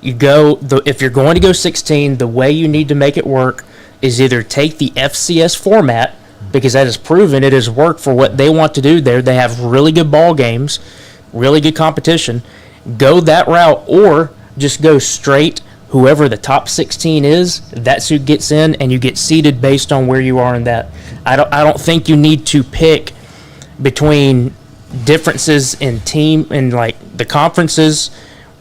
If you're going to go 16, the way you need to make it work is either take the FCS format, because that has proven it has worked for what they want to do there. They have really good ball games, really good competition. Go that route, or just go straight. Whoever the top 16 is, that's who gets in, and you get seeded based on where you are in that. I don't think you need to pick between differences in team and like the conferences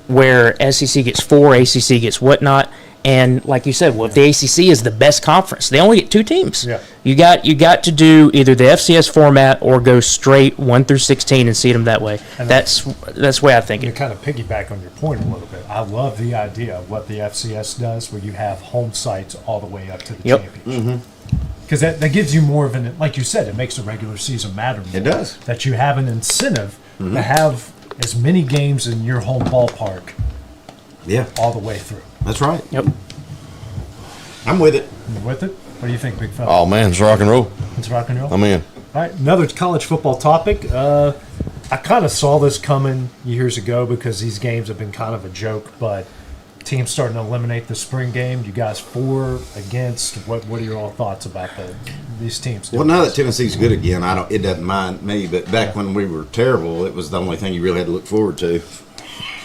where SEC gets 4, ACC gets whatnot. And like you said, well, if the ACC is the best conference, they only get 2 teams. Yeah. You got to do either the FCS format or go straight 1 through 16 and seed them that way. And that's the way I think you it. kind of piggyback on your point a little bit. I love the idea of what the FCS does, where you have home sites all the way up to the championship. Because that gives you more of an, like you said, it makes the regular season matter more. It does. That you have an incentive to have as many games in your home ballpark. Yeah. All the way through. That's right. Yep. I'm with it. You with it? What do you think, big fella? Oh man, it's rock and roll. It's rock and roll. I'm in. All right, another college football topic. I kind of saw this coming years ago because these games have been kind of a joke, but teams starting to eliminate the spring game. You guys for, against? What are your all thoughts about these teams? Well, now that Tennessee's good again, it doesn't mind me. But back when we were terrible, it was the only thing you really had to look forward to.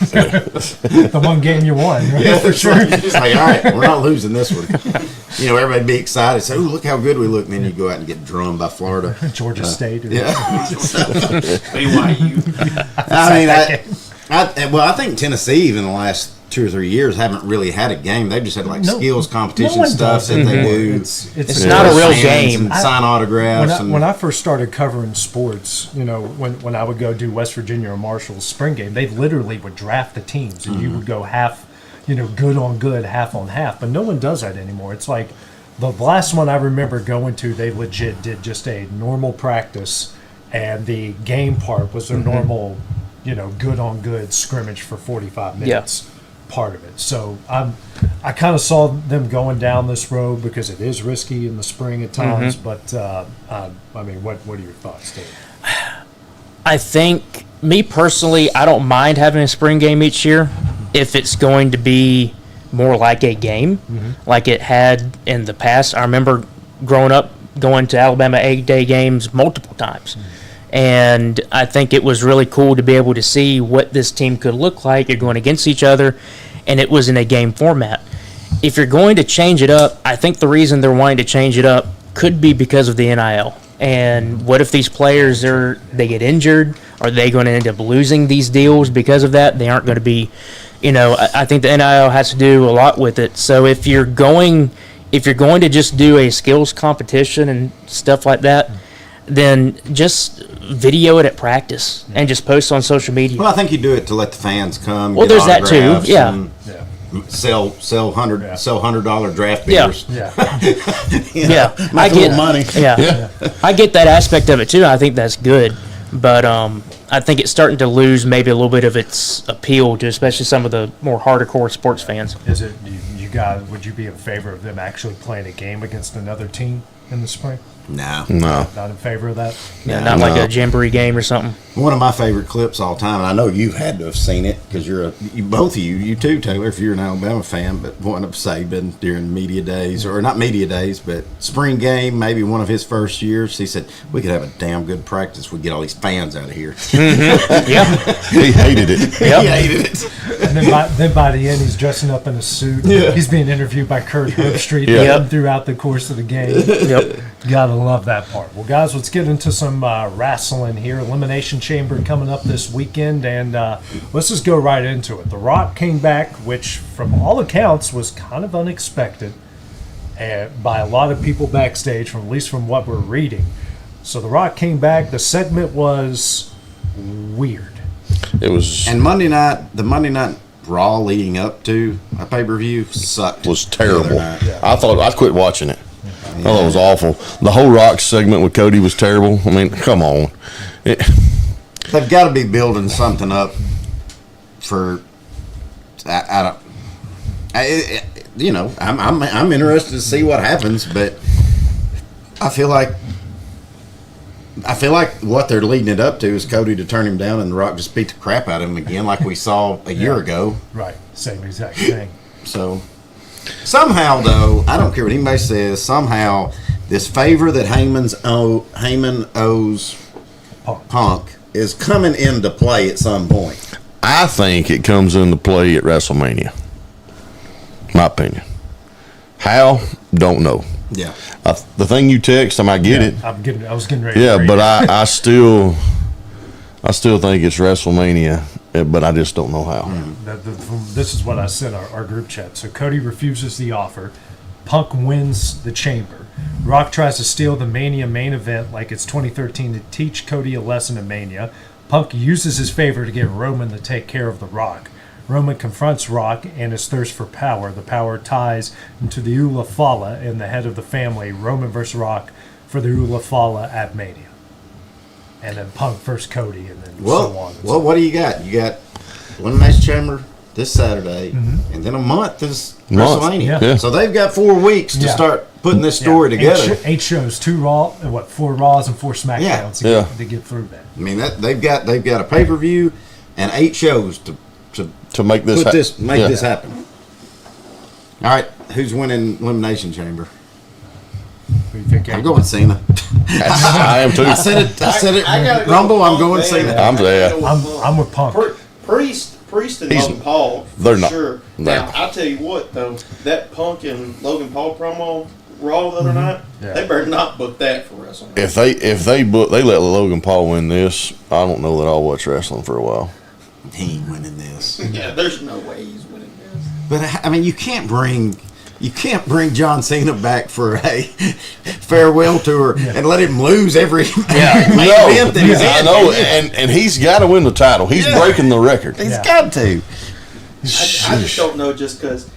The one game you won, right? Yeah, for sure. It's like, all right, we're not losing this one. Everybody be excited. Say, "Oh, look how good we look!" And then you go out and get drummed by Florida, Georgia State. Yeah, BYU. I think Tennessee, even the last 2 or 3 years haven't really had a game. They've just had like skills competition one stuff does that they anymore. do. It's not a real game. Sign autographs. When I first started covering sports, when I would go do West Virginia or Marshall's spring game, they literally would draft the teams, and you would go half, good on good, half on half. But no one does that anymore. It's like the last one I remember going to, they legit did just a normal practice, and the game part was a normal, good on good scrimmage for 45 minutes. Part of it. So I kind of saw them going down this road because it is risky in the spring at times. But I mean, what are your thoughts, Dave? I think, me personally, I don't mind having a spring game each year if it's going to be more like a game, like it had in the past. I remember growing up going to Alabama 8-day games multiple times. And I think it was really cool to be able to see what this team could look like. You're going against each other, and it was in a game format. If you're going to change it up, I think the reason they're wanting to change it up could be because of the NIL. And what if these players they get injured? Are they going to end up losing these deals because of that? They aren't going to be, I think the NIL has to do a lot with it. So if you're going to just do a skills competition and stuff like that, then just video it at practice and just post on social media. Well, I think you do it to let the fans come. Well, there's that too. Yeah. Sell $100 draft beers. Yeah. I get money. Yeah. I get that aspect of it too. I think that's good, but I think it's starting to lose maybe a little bit of its appeal to especially some of the more hardcore sports fans. Is it you guys? Would you be in favor of them actually playing a game against another team in the spring? No. Not in favor of that? Yeah, not like a jamboree game or something. One of my favorite clips all time, and I know you had to have seen it because both of you too, Taylor, if you're an Alabama fan, but one of Saban during media days, or not media days, but spring game, maybe one of his first years, he said, we could have a damn good practice. We'd get all these fans out of here. Yeah. He hated it. Yep. He hated it. And then by the end, he's dressing up in a suit. He's being interviewed by Kurt Herbstreit throughout the course of the game. Gotta love that part. Well, guys, let's get into some wrestling here. Elimination Chamber coming up this weekend, and let's just go right into it. The Rock came back, which from all accounts was kind of unexpected by a lot of people backstage, at least from what we're reading. So The Rock came back. The segment was weird. It was. And the Monday night Raw leading up to a pay-per-view sucked. Was terrible. I thought I quit watching it. I thought it was awful. The whole Rock segment with Cody was terrible. I mean, come on. They've got to be building something up for. I'm interested to see what happens, but I feel like what they're leading it up to is Cody to turn him down and The Rock just beat the crap out of him again, like we saw a year ago. Right, same exact thing. So somehow, though, I don't care what anybody says. Somehow, this favor that Heyman owes Punk is coming into play at some point. I think it comes into play at WrestleMania. My opinion. How? Don't know. Yeah. The thing you text him, I get it. I was getting ready. Yeah, but I still think it's WrestleMania, but I just don't know how. This is what I sent our group chat. So Cody refuses the offer. Punk wins the Chamber. Rock tries to steal the Mania main event like it's 2013 to teach Cody a lesson in Mania. Punk uses his favor to get Roman to take care of The Rock. Roman confronts Rock and his thirst for power. The power ties into the Ula Fala in the head of the family. Roman versus Rock for the Ula Fala at Mania. And then Punk versus Cody, and then so on. Well, what do you got? You got Elimination Chamber this Saturday, and then a month is WrestleMania. Yeah. So they've got 4 weeks to start putting this story together. 8 shows, 2 Raw, 4 Raws and 4 SmackDowns to get through that. I mean, they've got a pay-per-view and 8 shows to make this this happen. All right, who's winning Elimination Chamber? Who do you think? I'm going Cena. I am too. I said it. Rumble. I'm going Cena. I'm with Punk. Priest and Logan Paul. They're not. Sure. No. Now I'll tell you what though, that Punk and Logan Paul promo Raw the other night, they better not book that for WrestleMania. If they let Logan Paul win this, I don't know that I'll watch wrestling for a while. He ain't winning this. Yeah, there's no way he's winning this. But I mean, you can't bring John Cena back for a farewell tour and let him lose every main event that he's in. I know, and he's got to win the title. He's breaking the record. He's got to. I just don't know, just because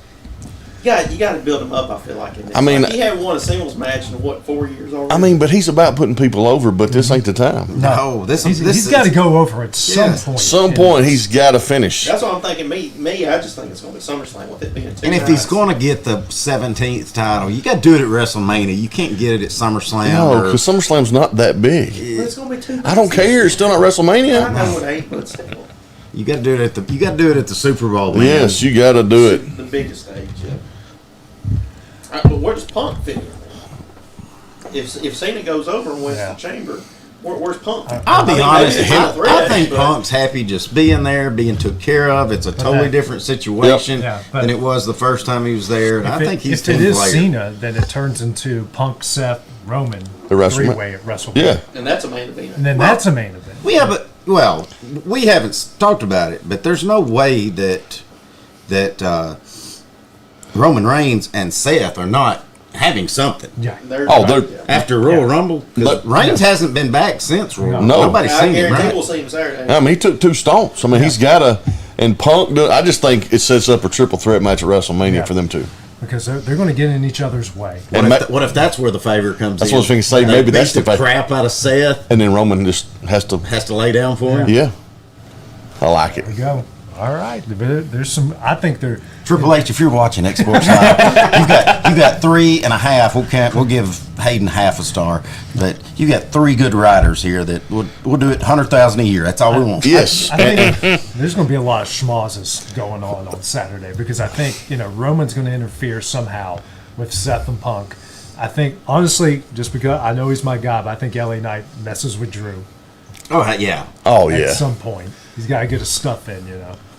you got to build him up. I feel like. In this. I mean, he hadn't won a singles match in 4 years already. I mean, but he's about putting people over. But this ain't the time. No, he's got to go over at some point. Some point, he's got to finish. That's what I'm thinking. Me, I just think it's going to be SummerSlam with it being 2 And if he's going to get the 17th title, you got to do it at WrestleMania. You can't get it at SummerSlam. No, because SummerSlam's not that big. But it's going to be 2 I don't care. It's still not WrestleMania. I know it ain't, but still. You got to do it at the Super Bowl. Man. Yes, you got to do it. The biggest stage. Yeah. All right, but where does Punk fit in? If Cena goes over and wins the Chamber, where's Punk? I'll be honest. I think Punk's happy just being there, being took care of. It's a totally different situation than it was the first time he was there. And I think he's if it is Cena, then it turns into Punk, Seth, Roman three-way at WrestleMania. Yeah, and that's a main event. And then that's a main event. We haven't talked about it, but there's no way that Roman Reigns and Seth are not having something. Yeah. After Royal Rumble, because Reigns hasn't been back since Royal Rumble. Nobody's seen him. Right? We'll see him Saturday. I mean, he took 2 stomps. I mean, he's got to. And Punk, I just think it sets up a triple threat match at WrestleMania for them two. Because they're going to get in each other's way. What if that's where the favor comes in? That's what I was thinking. Say maybe that's the crap out of Seth, and then Roman just has to lay down for him. Yeah, I like it. There we go. All right, there's some. I think they're Triple H. If you're watching X Sports Live, you got 3.5. We'll give Hayden half a star, but you got 3 good riders here that we'll do it 100,000 a year. That's all we want. Yes, I think there's going to be a lot of schmozzes going on Saturday because I think Roman's going to interfere somehow with Seth and Punk. I think honestly, just because I know he's my guy, but I think LA Knight messes with Drew. Oh yeah. Oh yeah. At some point, he's got to get his stuff in,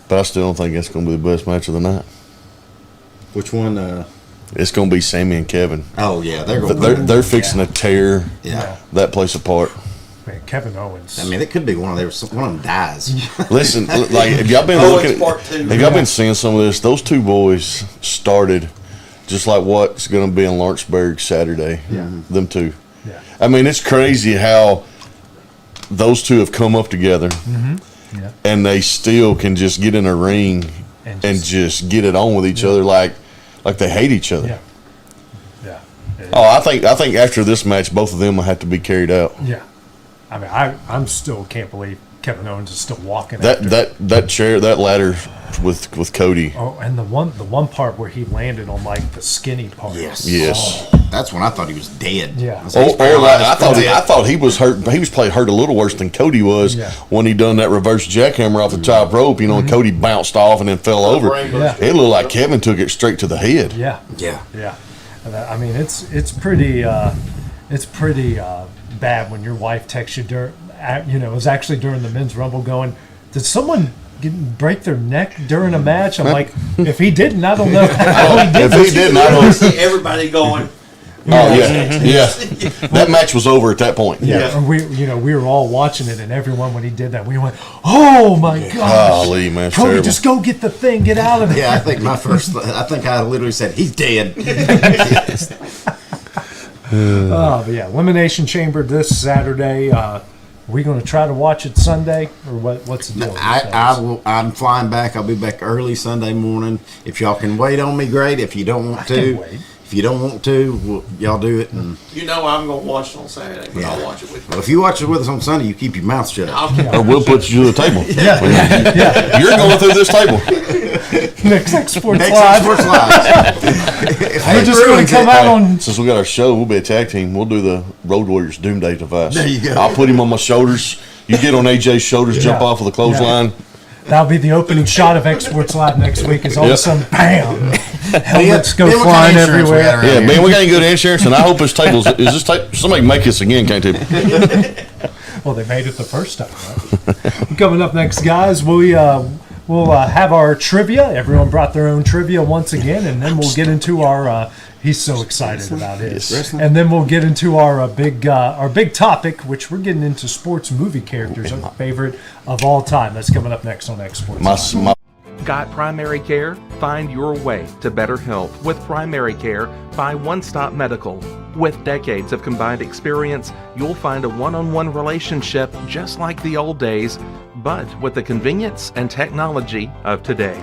But I still don't think that's going to be the best match of the night. Which one? It's going to be Sammy and Kevin. Oh yeah, they're fixing to tear that place apart. Man, Kevin Owens. I mean, it could be one of them dies. Listen, like have y'all been looking? Have y'all been seeing some of this? Those 2 boys started just like what's going to be in Lawrenceburg Saturday. Yeah. Them 2. Yeah. I mean, it's crazy how those 2 have come up together. Mm-hmm. Yeah. And they still can just get in a ring and just get it on with each other like they hate each other. Yeah. Yeah. Oh, I think after this match, both of them will have to be carried out. Yeah. I mean, I'm still can't believe Kevin Owens is still walking. That ladder with Cody. Oh, and the one part where he landed on like the skinny part. Yes. Yes. That's when I thought he was dead. Yeah. I thought he was hurt. He was probably hurt a little worse than Cody was when he done that reverse jackhammer off the top rope. And Cody bounced off and then fell over. Yeah. It looked like Kevin took it straight to the head. Yeah. Yeah. Yeah. I mean, it's pretty bad when your wife texts you it was actually during the men's rumble going, did someone break their neck during a match? I'm like, if he didn't, I don't know how he did. If he didn't, I don't see everybody going. Oh yeah. That match was over at that point. Yeah. And we were all watching it, and everyone when he did that, we went, "Oh my gosh!" Golly, man, Cody, terrible. just go get the thing, get out of it. Yeah, I think I literally said he's dead. But yeah, Elimination Chamber this Saturday. We going to try to watch it Sunday, or what's the deal? I'm flying back. I'll be back early Sunday morning. If y'all can wait on me, great. If you don't want to, y'all do it. And I'm going to watch it on Saturday, but I'll watch it with you. Well, if you watch it with us on Sunday, you keep your mouth shut. Or we'll put you to the table. Yeah. You're going through this table. Next X Sports Live. We're just going to come out on. Since we got our show, we'll be a tag team. We'll do the Road Warriors Doomsday device. There you go. I'll put him on my shoulders. You get on AJ's shoulders, jump off of the clothesline. That'll be the opening shot of X Sports Live next week. Is all of a sudden, bam! Helmets go flying everywhere. Yeah, man, we got any good insurance, and I hope this table is this table. Somebody make this again, can't they? Well, they made it the first time. Right? Coming up next, guys, we'll have our trivia. Everyone brought their own trivia once again, and then we'll get into our. He's so excited about his, and then we'll get into our big topic, which we're getting into sports movie characters, our favorite of all time. That's coming up next on X Sports. Got primary care? Find your way to better health with primary care by One Stop Medical. With decades of combined experience, you'll find a one-on-one relationship just like the old days, but with the convenience and technology of today.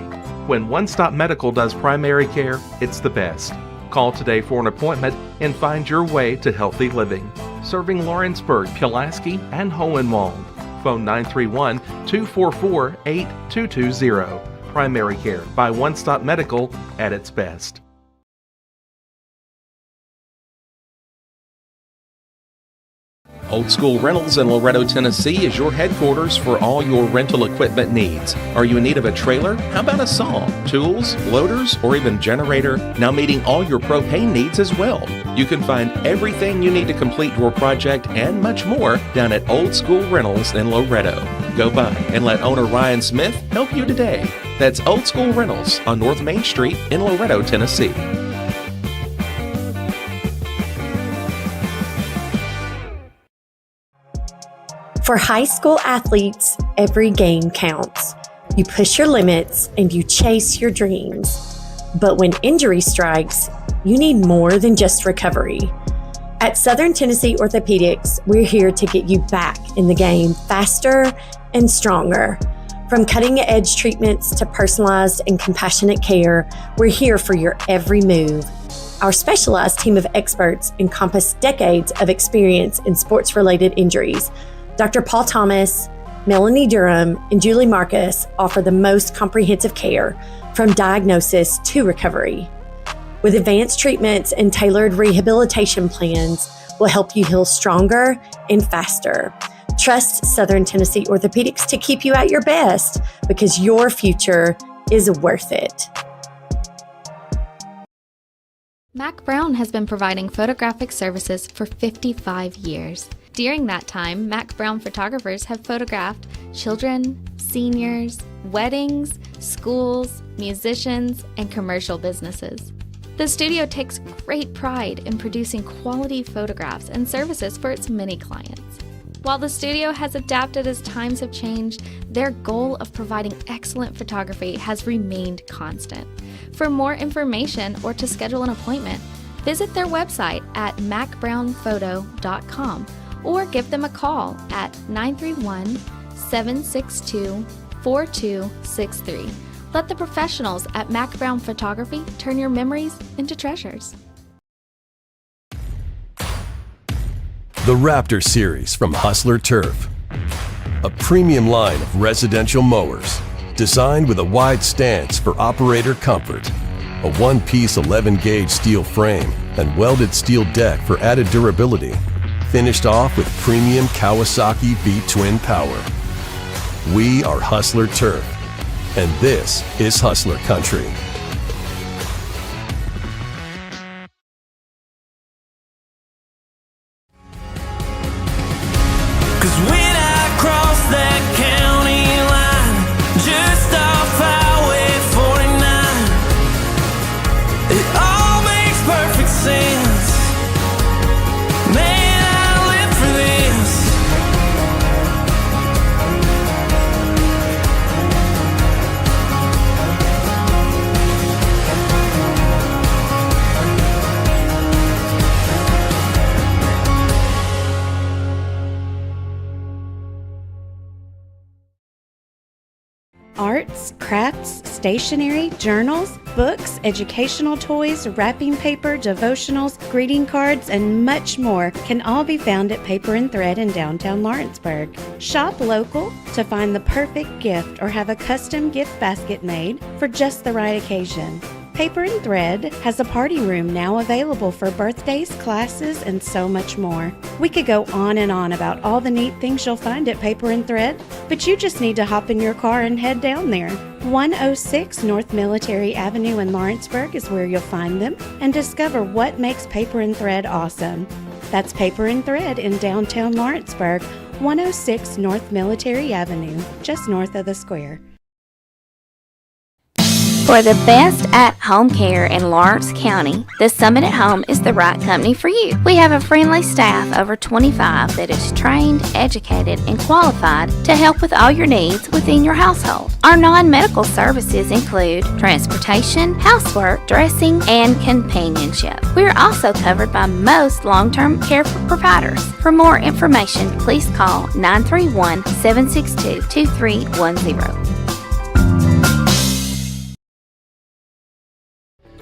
When One Stop Medical does primary care, it's the best. Call today for an appointment and find your way to healthy living. Serving Lawrenceburg, Pulaski, and Hohenwald. Phone 931-244-8220. Primary care by One Stop Medical at its best. Old School Rentals in Loretto, Tennessee is your headquarters for all your rental equipment needs. Are you in need of a trailer? How about a saw, tools, loaders, or even generator? Now meeting all your propane needs as well. You can find everything you need to complete your project and much more down at Old School Rentals in Loretto. Go by and let owner Ryan Smith help you today. That's Old School Rentals on North Main Street in Loretto, Tennessee. For high school athletes, every game counts. You push your limits and you chase your dreams. But when injury strikes, you need more than just recovery. At Southern Tennessee Orthopedics, we're here to get you back in the game faster and stronger. From cutting-edge treatments to personalized and compassionate care, we're here for your every move. Our specialized team of experts encompass decades of experience in sports-related injuries. Dr. Paul Thomas, Melanie Durham, and Julie Marcus offer the most comprehensive care from diagnosis to recovery. With advanced treatments and tailored rehabilitation plans, we'll help you heal stronger and faster. Trust Southern Tennessee Orthopedics to keep you at your best because your future is worth it. Mac Brown has been providing photographic services for 55 years. During that time, Mac Brown photographers have photographed children, seniors, weddings, schools, musicians, and commercial businesses. The studio takes great pride in producing quality photographs and services for its many clients. While the studio has adapted as times have changed, their goal of providing excellent photography has remained constant. For more information or to schedule an appointment, visit their website at macbrownphoto.com or give them a call at 931-762-4263. Let the professionals at Mac Brown Photography turn your memories into treasures. The Raptor Series from Hustler Turf. A premium line of residential mowers designed with a wide stance for operator comfort. A one-piece 11-gauge steel frame and welded steel deck for added durability. Finished off with premium Kawasaki V-twin power. We are Hustler Turf, and this is Hustler Country. Arts, crafts, stationery, journals, books, educational toys, wrapping paper, devotionals, greeting cards, and much more can all be found at Paper and Thread in downtown Lawrenceburg. Shop local to find the perfect gift or have a custom gift basket made for just the right occasion. Paper and Thread has a party room now available for birthdays, classes, and so much more. We could go on and on about all the neat things you'll find at Paper and Thread, but you just need to hop in your car and head down there. 106 North Military Avenue in Lawrenceburg is where you'll find them and discover what makes Paper and Thread awesome. That's Paper and Thread in downtown Lawrenceburg, 106 North Military Avenue, just north of the square. For the best at-home care in Lawrence County, the Summit at Home is the right company for you. We have a friendly staff over 25 that is trained, educated, and qualified to help with all your needs within your household. Our non-medical services include transportation, housework, dressing, and companionship. We are also covered by most long-term care providers. For more information, please call 931-762-2310.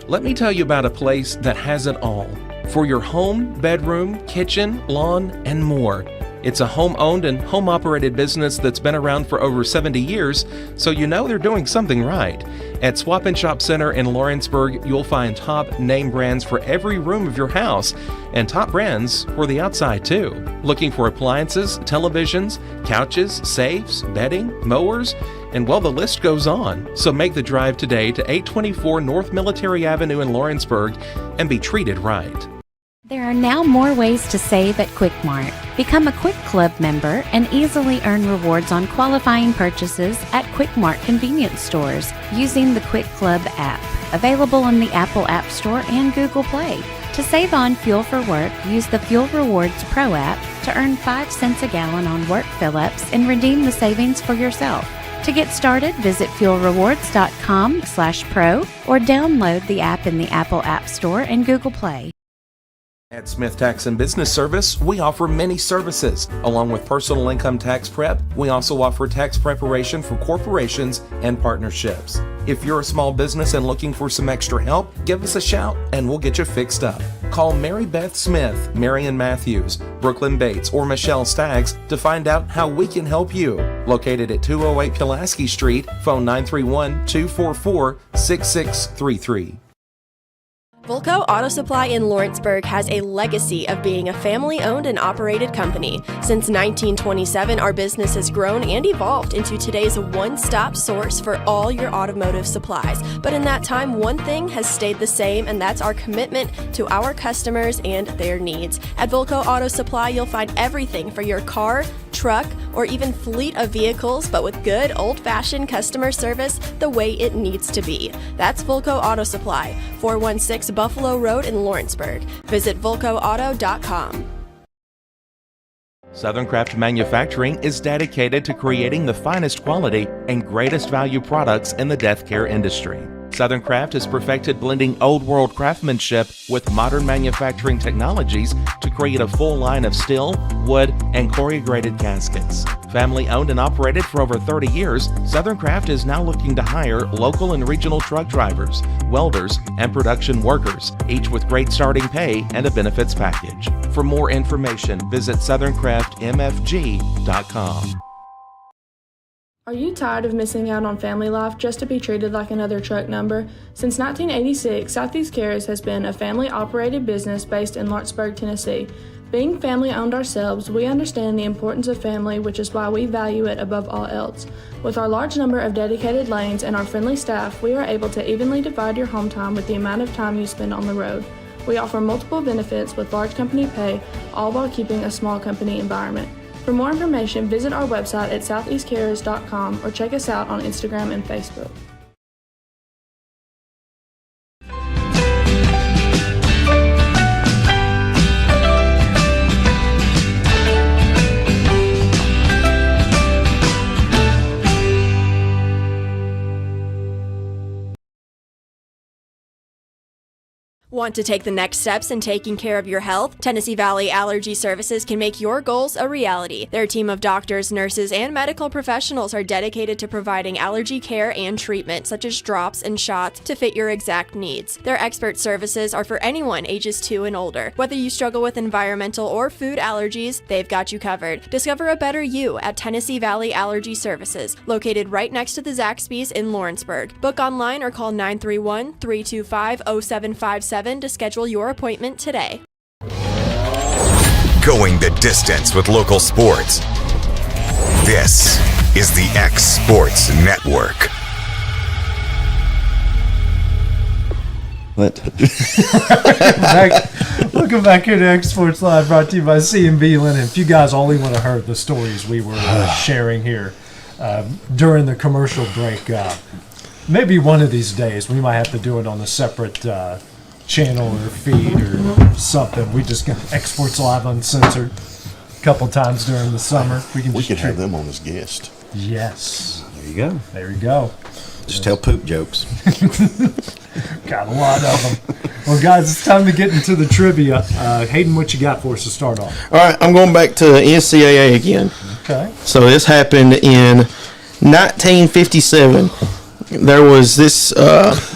Let me tell you about a place that has it all for your home, bedroom, kitchen, lawn, and more. It's a home-owned and home-operated business that's been around for over 70 years, so you know they're doing something right. At Swap and Shop Center in Lawrenceburg, you'll find top name brands for every room of your house and top brands for the outside too. Looking for appliances, televisions, couches, safes, bedding, mowers, and well, the list goes on. So make the drive today to 824 North Military Avenue in Lawrenceburg and be treated right. There are now more ways to save at Quick Mart. Become a Quick Club member and easily earn rewards on qualifying purchases at Quick Mart convenience stores using the Quick Club app, available in the Apple App Store and Google Play. To save on fuel for work, use the Fuel Rewards Pro app to earn 5 cents a gallon on work fill-ups and redeem the savings for yourself. To get started, visit fuelrewards.com/pro or download the app in the Apple App Store and Google Play. At Smith Tax and Business Service, we offer many services. Along with personal income tax prep, we also offer tax preparation for corporations and partnerships. If you're a small business and looking for some extra help, give us a shout and we'll get you fixed up. Call Mary Beth Smith, Marion Matthews, Brooklyn Bates, or Michelle Staggs to find out how we can help you. Located at 208 Pulaski Street, phone 931-244-6633. Volco Auto Supply in Lawrenceburg has a legacy of being a family-owned and operated company. Since 1927, our business has grown and evolved into today's one-stop source for all your automotive supplies. But in that time, one thing has stayed the same, and that's our commitment to our customers and their needs. At Volco Auto Supply, you'll find everything for your car, truck, or even fleet of vehicles, but with good old-fashioned customer service the way it needs to be. That's Volco Auto Supply, 416 Buffalo Road in Lawrenceburg. Visit VolcoAuto.com. Southern Craft Manufacturing is dedicated to creating the finest quality and greatest value products in the death care industry. Southern Craft has perfected blending old world craftsmanship with modern manufacturing technologies to create a full line of steel, wood, and corrugated caskets. Family owned and operated for over 30 years, Southern Craft is now looking to hire local and regional truck drivers, welders, and production workers, each with great starting pay and a benefits package. For more information, visit SouthernCraftMFG.com. Are you tired of missing out on family life just to be treated like another truck number? Since 1986, Southeast Cares has been a family-operated business based in Lawrenceburg, Tennessee. Being family-owned ourselves, we understand the importance of family, which is why we value it above all else. With our large number of dedicated lanes and our friendly staff, we are able to evenly divide your home time with the amount of time you spend on the road. We offer multiple benefits with large company pay, all while keeping a small company environment. For more information, visit our website at southeastcarriers.com or check us out on Instagram and Facebook. Want to take the next steps in taking care of your health? Tennessee Valley Allergy Services can make your goals a reality. Their team of doctors, nurses, and medical professionals are dedicated to providing allergy care and treatment, such as drops and shots, to fit your exact needs. Their expert services are for anyone ages 2 and older. Whether you struggle with environmental or food allergies, they've got you covered. Discover a better you at Tennessee Valley Allergy Services, located right next to the Zaxby's in Lawrenceburg. Book online or call 931-325-0757 to schedule your appointment today. Going the distance with local sports. This is the X Sports Network. Welcome back here to X Sports Live, brought to you by C&B Linen. If you guys only would have heard the stories we were sharing here during the commercial break, Maybe one of these days we might have to do it on a separate channel or feed or something. We just get Exports Live Uncensored a couple times during the summer. We can have them on as guests. Yes. There you go. There you go. Just tell poop jokes. Got a lot of them. Well, guys, it's time to get into the trivia. Hayden, what you got for us to start off? All right, I'm going back to NCAA again. Okay. So this happened in 1957. There was this,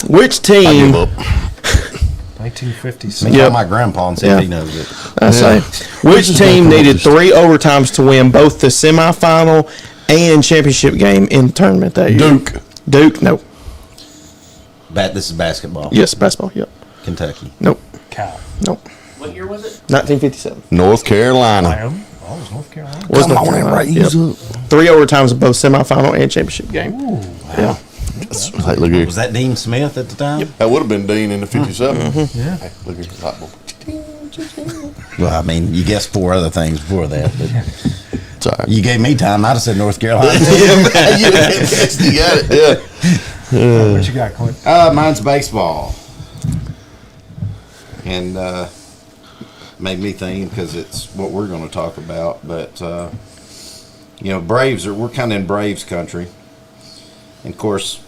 which team? 1957. Call my grandpa and see if he knows it. I say. Which team needed 3 overtimes to win both the semifinal and championship game in the tournament that year? Duke, no. This is basketball. Yes, basketball, yep. Kentucky. Nope. Cal. Nope. What year was it? 1957. North Carolina. Oh, it was North Carolina. Was Come North on and Carolina, raise yep. 3 overtimes in both semifinal and championship game. Ooh, Yeah. Hey, look here. Was that Dean Smith at the time? That would have been Dean in the 57. Yeah. Hey, look here. Light bulb. Well, I mean, you guessed 4 other things before that. But Sorry. you gave me time. I'd have said North Carolina. You got it. Yeah. What you got, Clint? Mine's baseball. And made me think because it's what we're going to talk about. But, Braves we're kind of in Braves country. And, of course,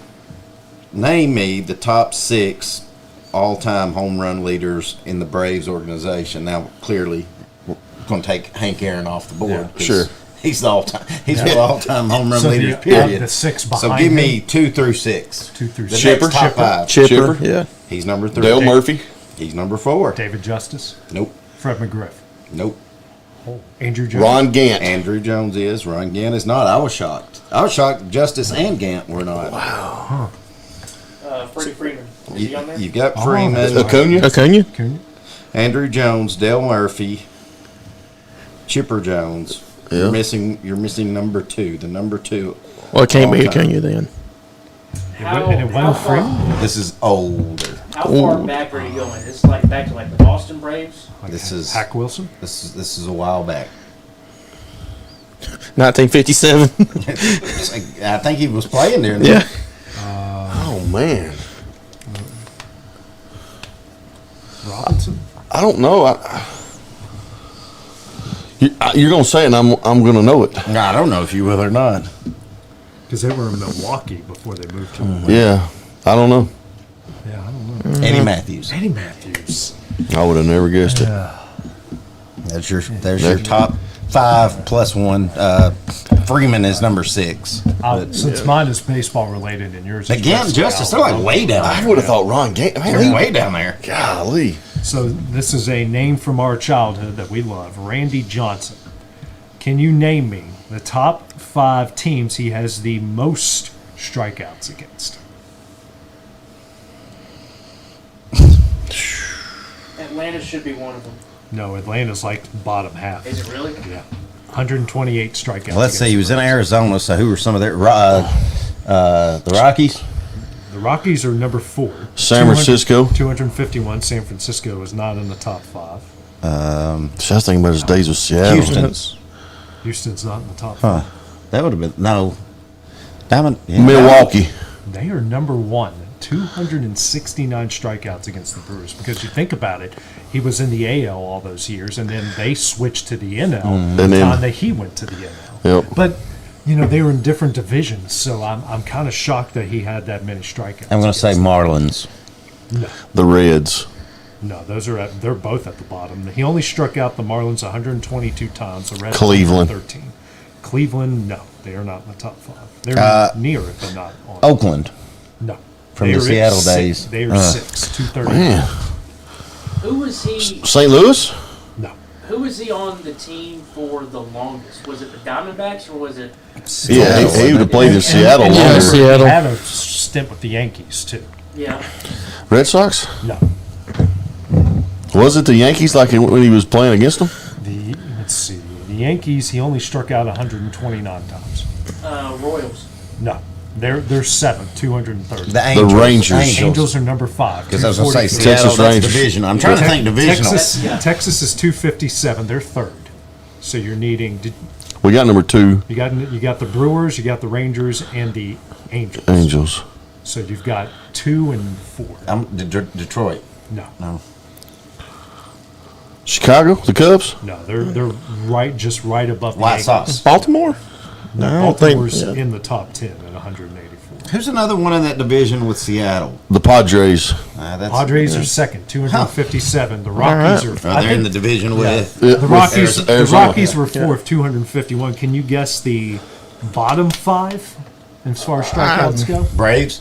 name me the top 6 all-time home run leaders in the Braves organization. Now, clearly, we're going to take Hank Aaron off the board. Yeah, sure. He's the all-time home run So leaders, the period. 6 So behind give me him. 2 through 6. 2 through The 6. next top 5. Chipper, yeah. He's number 3. Dale Murphy. He's number 4. David Justice. Nope. Fred McGriff. Nope. Andrew Jones. Ron Gant. Andrew Jones is. Ron Gant is not. I was shocked. Justice and Gant were not. Wow. Freddie Freeman. Is he on there? You got Freeman. Acuna. Andrew Jones, Dale Murphy, Chipper Jones. Yeah. You're missing number 2. The number 2. Well, it can't be all time. Acuna then. And it went Freeman? This is older. How far back are you going? It's like back to like the Boston Braves? This is Hack Wilson? This is a while back. 1957. I think he was playing there. Yeah. Oh, man. Robinson? I don't know. You're going to say it, and I'm going to know it. No, I don't know if you will or not. Because they were in Milwaukee before they moved to Yeah. I don't know. Yeah, I don't know. Eddie Matthews. Eddie Matthews. I would have never guessed it. There's your top 5 plus 1. Freeman is number 6. Since mine is baseball related and yours is Again, Justice, they're like way down there. I would have thought Ron Gant. They're way down there. Golly. So this is a name from our childhood that we love, Randy Johnson. Can you name me the top 5 teams he has the most strikeouts against? Atlanta should be one of them. No, Atlanta's like bottom half. Is it really? Yeah. 128 strikeouts. Well, let's see. He was in Arizona, so who were some of their the Rockies? The Rockies are number 4. San Francisco. 251. San Francisco is not in the top 5. I was thinking about his days with Seattle. Houston's not in the top 5. Huh. That would have been Milwaukee. They are number 1. 269 strikeouts against the Brewers. Because you think about it, he was in the AL all those years, and then they switched to the NL the time that he went to the NL. Yep. But they were in different divisions, so I'm kind of shocked that he had that many strikeouts. I'm going to say Marlins. No. The Reds. No, they're both at the bottom. He only struck out the Marlins 122 times. The Reds Cleveland. 13. Cleveland, no, they are not in the top 5. They're near it, but not on. Oakland. No. From the Seattle days. They are 6, 230. Man. Who was he? St. Louis? No. Who was he on the team for the longest? Was it the Diamondbacks or was it? Yeah, he would have played in Seattle And longer. Seattle. He had a stint with the Yankees, too. Yeah. Red Sox? No. Was it the Yankees like when he was playing against them? Let's see. The Yankees, he only struck out 129 times. Royals. No. They're 7, 230. The Angels. Rangers. Angels are number 5. Because I was going to say 243. Seattle, Texas that's Rangers. division. I'm trying to think divisional. Texas is 257. They're 3rd. So you're needing. We got number 2. You got the Brewers, you got the Rangers, and the Angels. So you've got 2 and 4. I'm Detroit. No. Chicago, the Cubs? No, they're just right above the White Yankees. Sox. Baltimore? No, I don't think- Baltimore's yeah. in the top 10 at 184. Who's another one in that division with Seattle? The Padres. Padres are second, 257. The All Rockies right. are. Are they in the division with- the Rockies? Arizona? The Rockies were fourth, 251. Can you guess the bottom 5 as far as strikeouts go? Braves.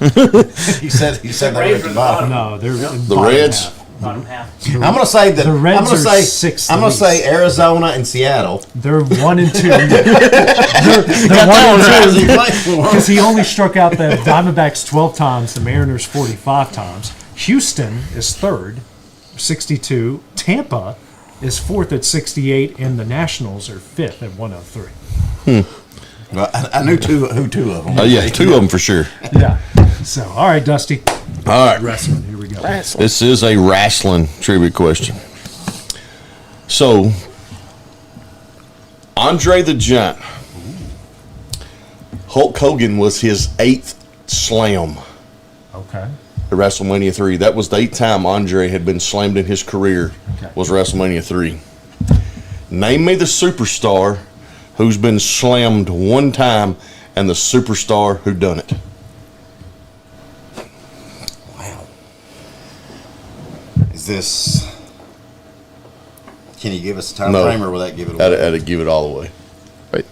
he said they were at the bottom. No, they're in The bottom Reds? half. Bottom half. I'm gonna say that. The Reds I'm gonna are say sixth. I'm gonna say Arizona and Seattle. They're 1 and 2. they're Got 1 that and one 2 right. because he only struck out the Diamondbacks 12 times, the Mariners 45 times. Houston is third, 62. Tampa is fourth at 68, and the Nationals are fifth at 103. Well, I knew two of them. Oh, yeah, 2 of them for sure. Yeah. So, all right, Dusty. All right. Wrestling. Here we go. This is a wrestling trivia question. So, Andre the Giant, Hulk Hogan was his 8th slam Okay. at WrestleMania 3. That was the 8th time Andre had been slammed in his career, was WrestleMania 3. Name me the superstar who's been slammed 1 time and the superstar who done it. Is this? Can you give us a time frame, or will that give it away? That'd give it all away. Wait.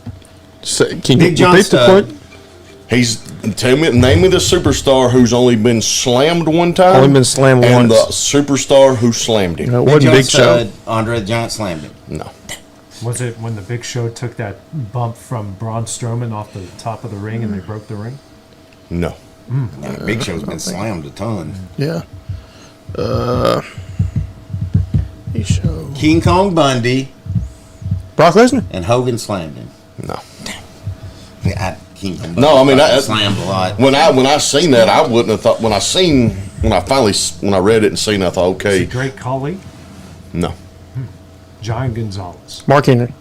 So, can you Big John repeat the Studd. point? Name me the superstar who's only been slammed 1 time. Only been slammed and once. the superstar who slammed him. No, it wasn't John Big Show. Studd, Andre the Giant slammed him. No. Was it when the Big Show took that bump from Braun Strowman off the top of the ring and they broke the ring? No. Yeah, Big Show's been slammed a ton. Yeah. Big Show. King Kong Bundy. Brock Lesnar. And Hogan slammed him. No. King Kong Bundy No, I mean, slammed a lot. When I seen that, I wouldn't have thought. When I read it and seen it, I thought, Is okay, it Great Khali? no. Giant Gonzalez. Mark Henry.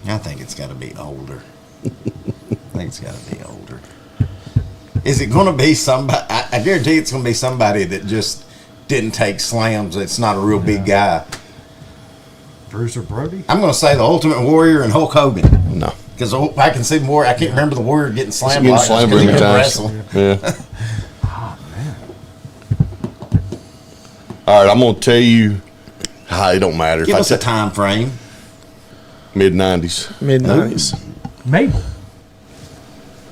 I think it's got to be older. I think it's got to be older. Is it going to be somebody? I guarantee it's going to be somebody that just didn't take slams. It's not a real big guy. Bruiser Brody? I'm going to say the Ultimate Warrior and Hulk Hogan. No. Because I can see more. I can't remember the Warrior getting slammed. Getting slammed because he every could time. wrestle. Yeah. All right, I'm gonna tell you. It don't matter. Give if us a time frame. Mid-90s. Mid-90s. Mabel.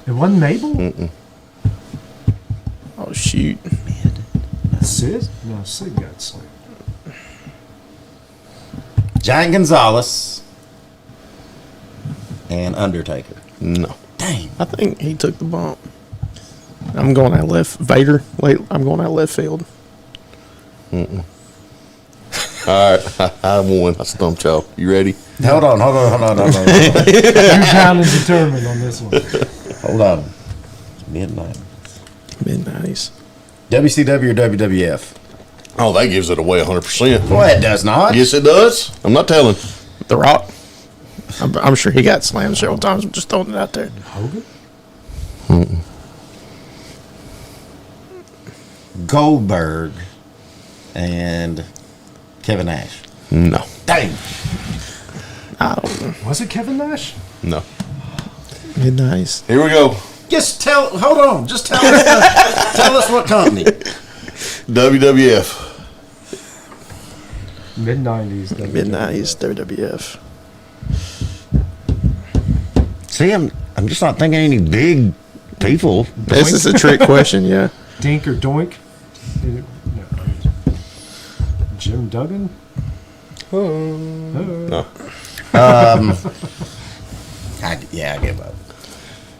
It wasn't Mabel? Mm-mm. Oh, shoot. Sid? No, Sid got slammed. Giant Gonzalez and Undertaker. No. Dang. I think he took the bump. I'm going out left. Vader. I'm going out left field. Mm-mm. All right, I won. I stumped y'all. You ready? Hold on. You're down and determined on this one. Hold on. Mid-90s. Mid-90s. WCW or WWF? Oh, that gives it away 100%. Well, it does not. Yes, it does. I'm not telling. The Rock. I'm sure he got slammed several times. I'm just throwing it out there. Hogan? Mm-mm. Goldberg and Kevin Nash. No. Dang. I don't know. Was it Kevin Nash? No. Mid-90s. Here we go. Just hold on. Just tell us, tell us what company. WWF. Mid-90s. Mid-90s. WWF. See, I'm just not thinking any big people. This is a trick question, yeah. Dink or Doink? No. Jim Duggan? No. I give up.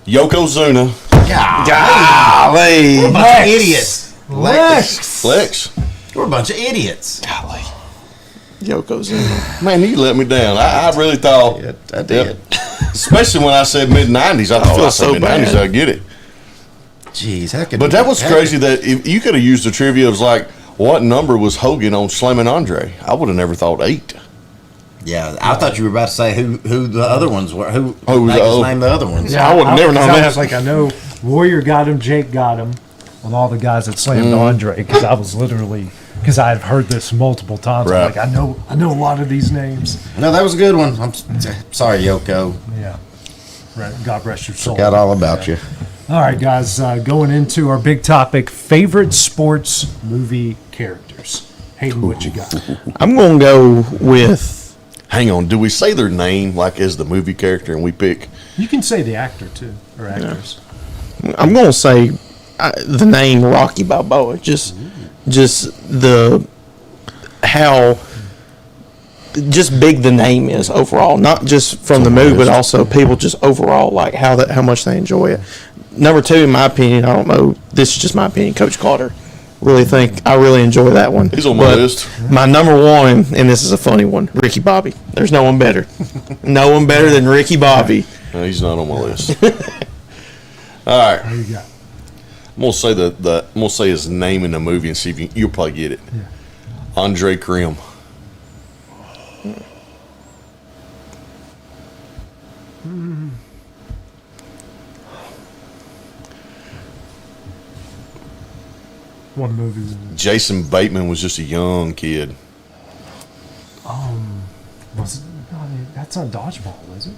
Yokozuna. Golly. We're a bunch of idiots. Lex. We're a bunch of idiots. Golly. Yokozuna. Man, you let me down. I really thought. Yeah, I did. Especially when I said mid-90s. I feel said so mid-90s. bad. I get it. Jeez, how could But that was crazy that if you could have used the trivia. It was like, what number was Hogan on slamming Andre? I would have never thought 8. Yeah, I thought you were about to say who the other ones were. Who was name the other ones? Yeah, I would have never known I that. was like, I know Warrior got him, Jake got him, with all the guys that slammed Andre, because I was literally, because I had heard this multiple times. Right. I'm like, I know a lot of these names. No, that was a good one. I'm sorry, Yoko. Yeah. Right. God rest your soul. Forgot all about you. All right, guys, going into our big topic, favorite sports movie characters. Hayden, what you got? I'm going to go with... Hang on, do we say their name like as the movie character and we pick? You can say the actor, too, or actress. Yeah. I'm going to say the name Rocky Balboa. Just the... How... Just big the name is overall, not just from the movie, but also people just overall like how much they enjoy it. Number 2, in my opinion, I don't know. This is just my opinion. Coach Carter, I really enjoy that one. He's on my list. My number 1, and this is a funny one, Ricky Bobby. There's no one better. No one better than Ricky Bobby. No, he's not on my list. All right. What do you got? I'm gonna say I'm gonna say his name in the movie and see if you'll probably get it. Yeah. Andre Krim. What movie was it? Jason Bateman was just a young kid. Was it? That's not Dodgeball, is it?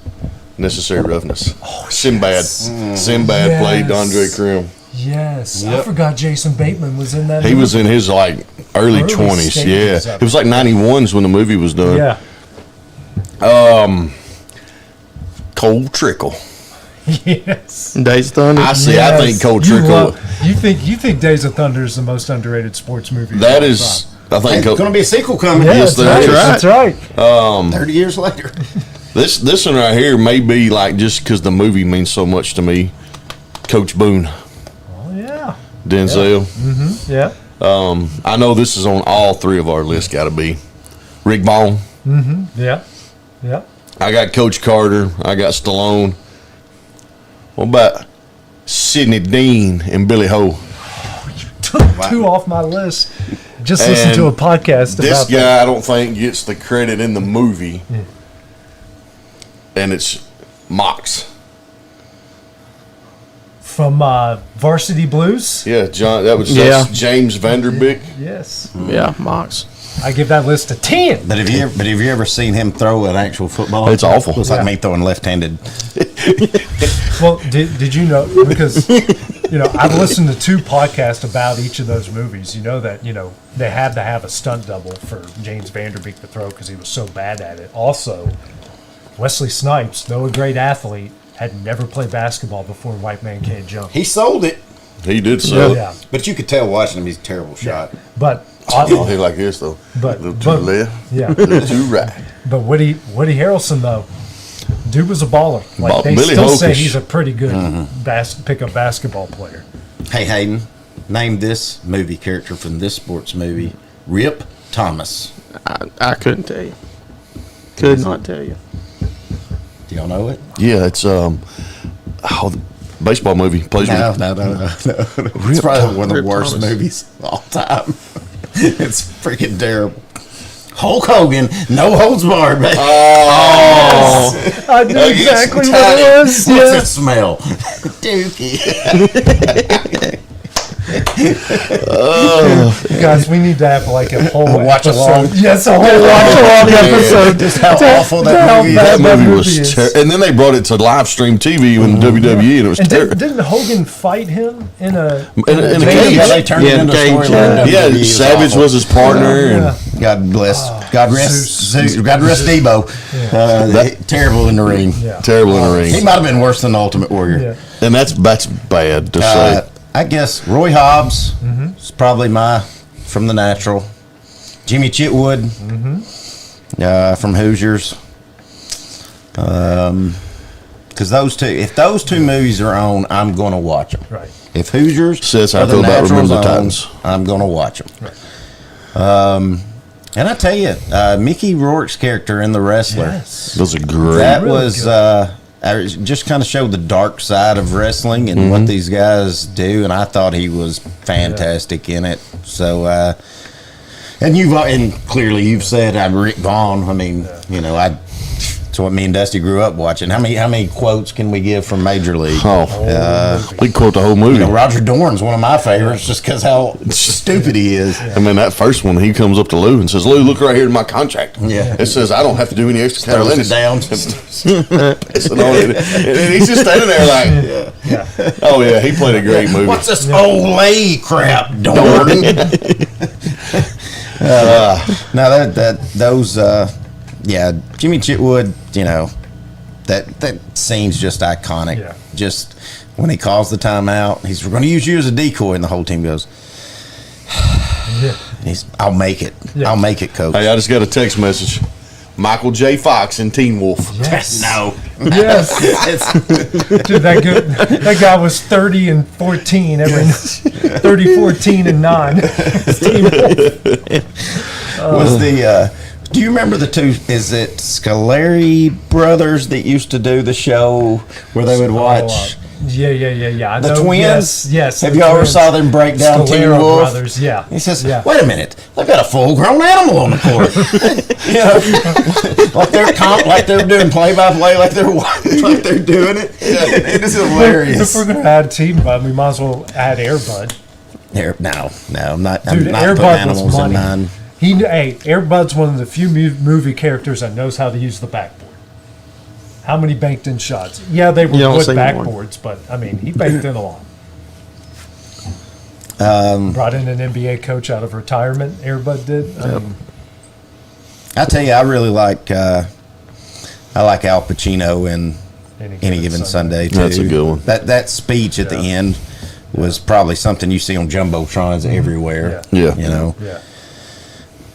Necessary Roughness. Oh, Sinbad. yes. Sinbad played Andre Krim. Yes, I forgot Jason Bateman was in that. He was in his like early 20s. stages Yeah, of it was like 91s when the movie was done. Yeah. Cold Trickle. Yes. Days of Thunder. I think Cold Trickle. You think Days of Thunder is the most underrated sports movie? That is, I think. There's going to be a sequel coming. Yeah, Yes, there is. That's right. 30 years later. This one right here may be like just because the movie means so much to me. Coach Boone. Oh yeah. Denzel. Yeah. I know this is on all 3 of our lists. Got to be Rick Bone. Yeah. Yeah. I got Coach Carter. I got Stallone. What about Sidney Dean and Billy Ho? Took 2 off my list. Just listen to a podcast this about guy that. I don't think gets the credit in the movie. Yeah. And it's Mox. From Varsity Blues. Yeah, that's James Vanderbeek. Yes. Yeah, Mox. I give that list a 10. But have you ever seen him throw an actual football? It's awful. It's like me throwing left-handed. Well, did you know, because I've listened to 2 podcasts about each of those movies. You know that they had to have a stunt double for James Vanderbeek to throw because he was so bad at it. Also, Wesley Snipes, though a great athlete, had never played basketball before White Man Can't Jump. He sold it. He did sell it. Yeah. But you could tell watching him, he's a terrible shot. But He like this though. But- a little to the but- left, yeah. a little to the right. But Woody Harrelson, though, dude was a baller. Like they Billy still say Hocus. he's a pretty good pickup basketball player. Hey, Hayden, name this movie character from this sports movie. Rip Thomas. I couldn't tell you. Could not tell you. Do y'all know it? Yeah, it's the baseball movie. Plays No. with It's probably one of the Rip worst Thomas. movies of all time. It's freaking terrible. Hulk Hogan, no holds barred, man. Oh, I knew exactly what it was. What's Yeah. it smell? Dookie. Guys, we need to have like a whole watch along. episode. Yes, a whole watch along episode. Just how awful that movie is. that movie is. was terrible. And then they brought it to live stream TV in WWE, and it was And terrible. didn't Hogan fight him in a In a cage. Yeah, they turned it into a storyline. Yeah, WWE was Savage awful. was his partner, Yeah. and God bless. God rest. Zeus. God rest Debo. Terrible in the ring. Yeah. terrible in the ring. He might have been worse than the Ultimate Warrior. Yeah. And that's bad to say. I guess Roy Hobbs is probably from the Natural. Jimmy Chitwood from Hoosiers. Because if those two movies are on, I'm going to watch them. Right. If Hoosiers Says how or I feel about Naturals Remember the on, Titans. I'm going to watch them. Right. And I tell you, Mickey Rourke's character in The Wrestler. Yes. Those are great. That Really was just kind of showed the dark side of wrestling and what these guys do, and I thought he was fantastic in it. So, and clearly you've said I'm Rick Vaughn. I mean, It's what me and Dusty grew up watching. How many quotes can we give from Major League? We quote the whole movie. Roger Dorn's one of my favorites just because how stupid he is. I mean, that first one, he comes up to Lou and says, "Lou, look right here in my contract. It says I don't have to do any extra kind of linen." Down. And he's just standing there like, "Oh yeah, he played a great movie." What's this Olay crap, Dorn? Jimmy Chitwood, that scene's just iconic. Yeah. Just when he calls the timeout, we're going to use you as a decoy, and the whole team goes, I'll make it. Yeah. I'll make it, coach. Hey, I just got a text message. Michael J. Fox in Teen Wolf. Yes. No. Yes. Dude, that guy was 30 and 14 every 30, 14 and 9. Do you remember the two? Is it Scolari brothers that used to do the show where they would watch? Yeah. I The know, Twins? Yes. Have the you ever Twins. saw them break down Teen Scalera Wolf? Brothers, yeah. He says, wait a minute, they've got a full-grown animal on the court. like they're doing play-by-play, like they're doing it. It is hilarious. If we're going to add Team Bud, we might as well add Air Bud. No, I'm not. Dude, I'm not Air putting Bud animals was in money. mine. Air Bud's one of the few movie characters that knows how to use the backboard. How many banked in shots? Yeah, they were wood backboards, but I mean, he banked in a lot. Brought in an NBA coach out of retirement. Air Bud did. I tell you, I really like Al Pacino in Any Given Sunday too. That's a good one. That speech at the end was probably something you see on jumbotrons everywhere. Yeah. Yeah.